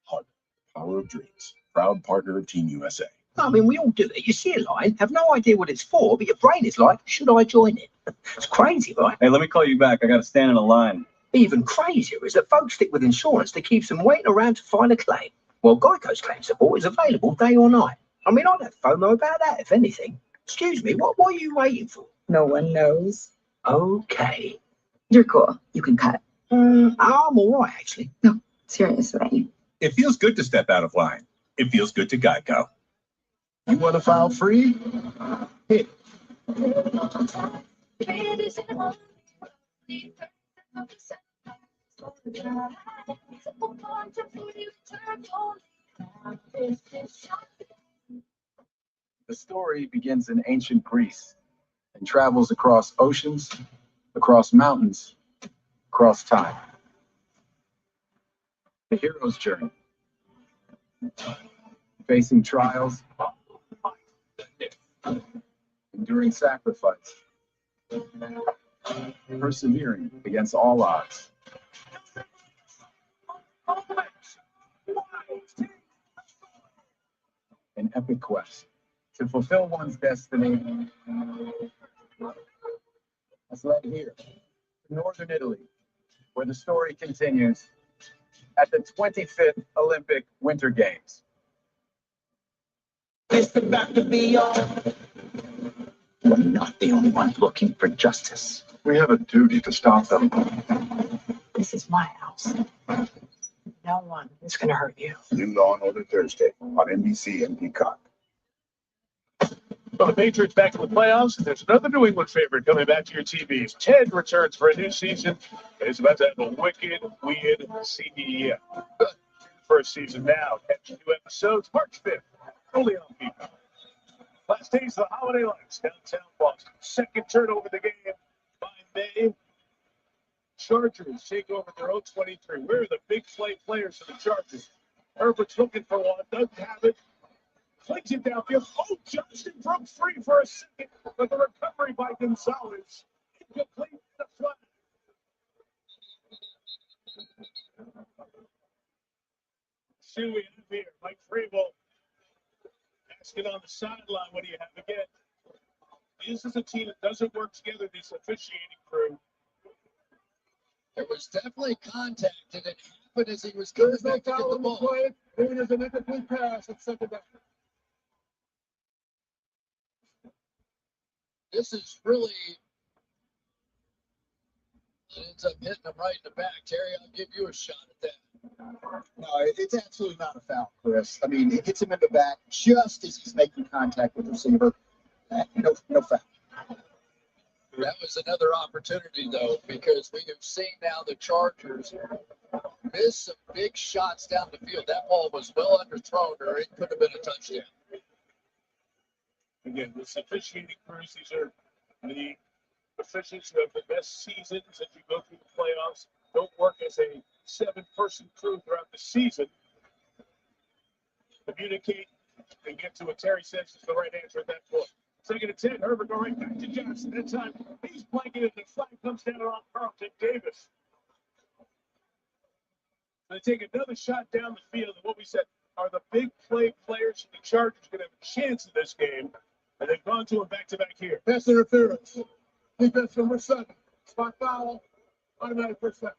Honda, Power of Dreams, proud partner of Team USA. I mean, we all do it. You see a line, have no idea what it's for, but your brain is like, should I join it? It's crazy, right? Hey, let me call you back. I got to stand in a line. Even crazier is that folks stick with insurance that keeps them waiting around to file a claim. Well, Geico's claim support is available day or night. I mean, I'd have FOMO about that, if anything. Excuse me, what are you waiting for? No one knows. Okay. You're cool. You can cut. I'm all right, actually. No, seriously. It feels good to step out of line. It feels good to Geico. You want to file free? Hit. The story begins in ancient Greece and travels across oceans, across mountains, across time. The hero's journey. Facing trials, enduring sacrifice, persevering against all odds. An epic quest to fulfill one's destiny has led here to northern Italy, where the story continues at the 25th Olympic Winter Games. It's about to be on. We're not the only ones looking for justice. We have a duty to stop them. This is my house. No one is going to hurt you. New Law and Order Thursday on NBC and Peacock. Well, the Patriots back in the playoffs, and there's another New England favorite coming back to your TVs. Ted returns for a new season, and is about to have a wicked, weird CDE. First season now. Catch new episodes March 5th, only on Peacock. Last days of the holiday lights, downtown Boston. Second turnover of the game by May. Chargers take over their own 23. Where are the big play players for the Chargers? Herbert's looking for one, doesn't have it. Flings it downfield. Oh, Johnston broke free for a second, but the recovery by Gonzalez. Incomplete in the flat. Suey in here. Mike Vrabel asking on the sideline, what do you have again? This is a team that doesn't work together, this officiating crew. There was definitely contact, and it happened as he was coming back to get the ball. There's an incomplete pass at second down. This is really, it ends up hitting him right in the back. Terry, I'll give you a shot at that. No, it's absolutely not a foul, Chris. I mean, it hits him in the back just as he's making contact with the receiver. No foul. That was another opportunity, though, because we have seen now the Chargers miss some big shots down the field. That ball was well underthrown, or it could have been a touchdown. Again, this officiating crews, these are the officials who have the best seasons as you go through the playoffs. Don't work as a 7-person crew throughout the season. Communicate and get to what Terry says is the right answer at that point. Second and 10, Herbert go right back to Johnson. That time, he's blanketed, and the flag comes down on Carlton Davis. They take another shot down the field, and what we said, are the big play players from the Chargers going to have a chance in this game? And they've gone to him back-to-back here. Pass interference. Defense number 7. Spot foul. Automatic first down.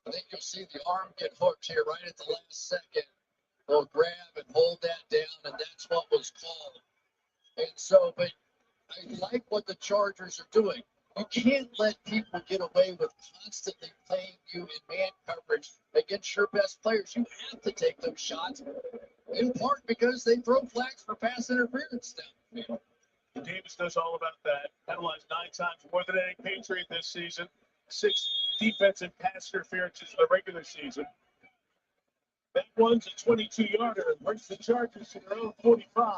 I think you'll see the arm get hooked here right at the last second. They'll grab and hold that down, and that's what was called. And so, but I like what the Chargers are doing. You can't let people get away with constantly playing you in man coverage against your best players. You have to take those shots, in part because they throw flags for pass interference down the field. Davis knows all about that. Penalized 9 times more than any Patriot this season. 6 defensive pass interferences in the regular season. That one's a 22-yarder and brings the Chargers to their own 45.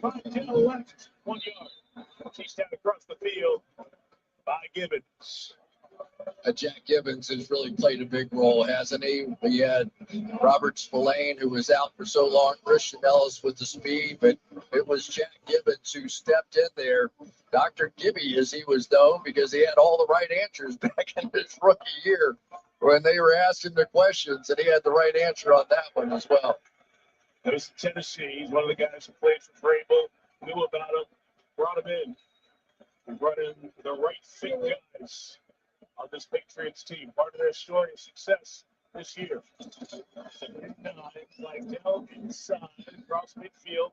5-10 left, 1 yard. Chased down across the field by Gibbons. Jack Gibbons has really played a big role, hasn't he? We had Robert Spillane, who was out for so long, Christian Ellis with the speed, but it was Jack Gibbons who stepped in there. Dr. Gibby, as he was known, because he had all the right answers back in his rookie year when they were asking the questions, and he had the right answer on that one as well. There's Tennessee. He's one of the guys who played for Vrabel, knew about him, brought him in. We brought in the right fit guys. on this Patriots team. Part of their story of success this year. Flag down inside across midfield.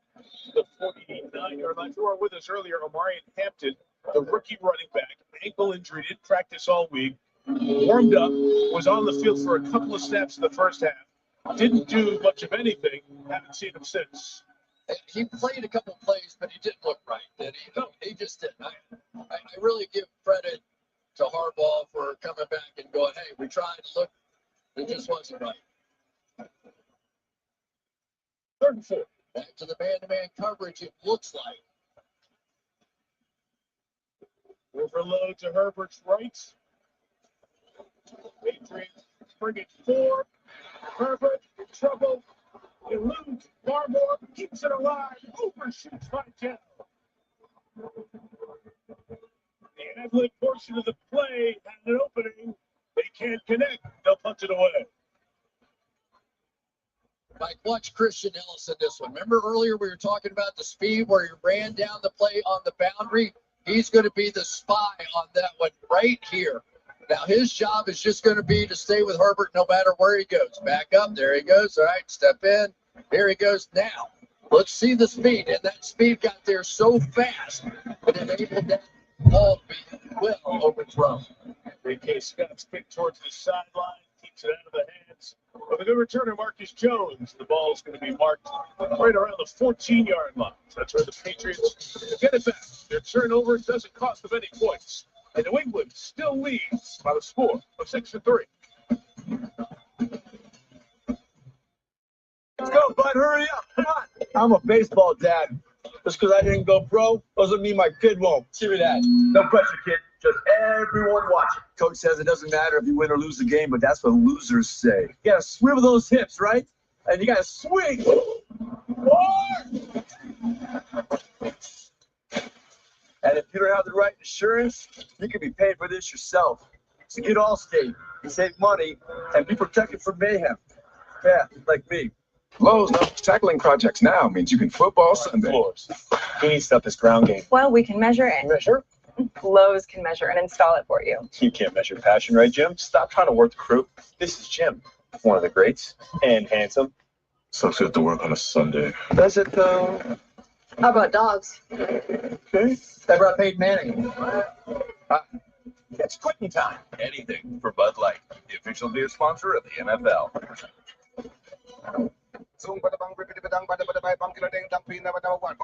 The 49-yard line. You were with us earlier, Omarion Hampton, the rookie running back, ankle injury, didn't practice all week. Warmed up, was on the field for a couple of snaps in the first half. Didn't do much of anything. Haven't seen him since. He played a couple plays, but he didn't look right, did he? No, he just didn't. I really give credit to Harbaugh for coming back and going, hey, we tried to look. It just wasn't right. 3rd and 4. Back to the man-to-man coverage, it looks like. Overload to Herbert's right. Patriots bring it 4. Herbert in trouble. Eludes Barmore, keeps it alive, overshoots Vitale. The ad-lib portion of the play had an opening. They can't connect. They'll punt it away. Mike, watch Christian Ellis in this one. Remember earlier we were talking about the speed where he ran down the play on the boundary? He's going to be the spy on that one right here. Now his job is just going to be to stay with Herbert no matter where he goes. Back up, there he goes. All right, step in. Here he goes now. Let's see the speed. And that speed got there so fast that it enabled that ball to be well overthrown. A.K. Scott's kick towards the sideline, keeps it out of the hands of the good returner, Marcus Jones. The ball's going to be marked right around the 14-yard line. That's where the Patriots get it back. Their turnover doesn't cost them any points. And New England still leads by the score of 6-3. Let's go, bud. Hurry up. Come on. I'm a baseball dad. Just because I didn't go pro doesn't mean my kid won't. See me that. No pressure, kid. Just everyone watching. Coach says it doesn't matter if you win or lose the game, but that's what losers say. You gotta swivel those hips, right? And you gotta swing. And if you don't have the right insurance, you can be paying for this yourself. So get Allstate, you save money, and be protected from mayhem. Yeah, like me. Lowe's knows tackling projects now means you can football Sunday. He needs to up his ground game. Well, we can measure it. Measure? Lowe's can measure and install it for you. You can't measure passion, right, Jim? Stop trying to work the crew. This is Jim, one of the greats, and handsome. Sucks you have to work on a Sunday. Does it, though? How about dogs? Okay. How about Peyton Manning? It's quitting time. Anything for Bud Light, the official beer sponsor of the NFL. Zoom, bada bang, ribbidi badang, bada bada bang, killer ding, dang, pina, bada bang.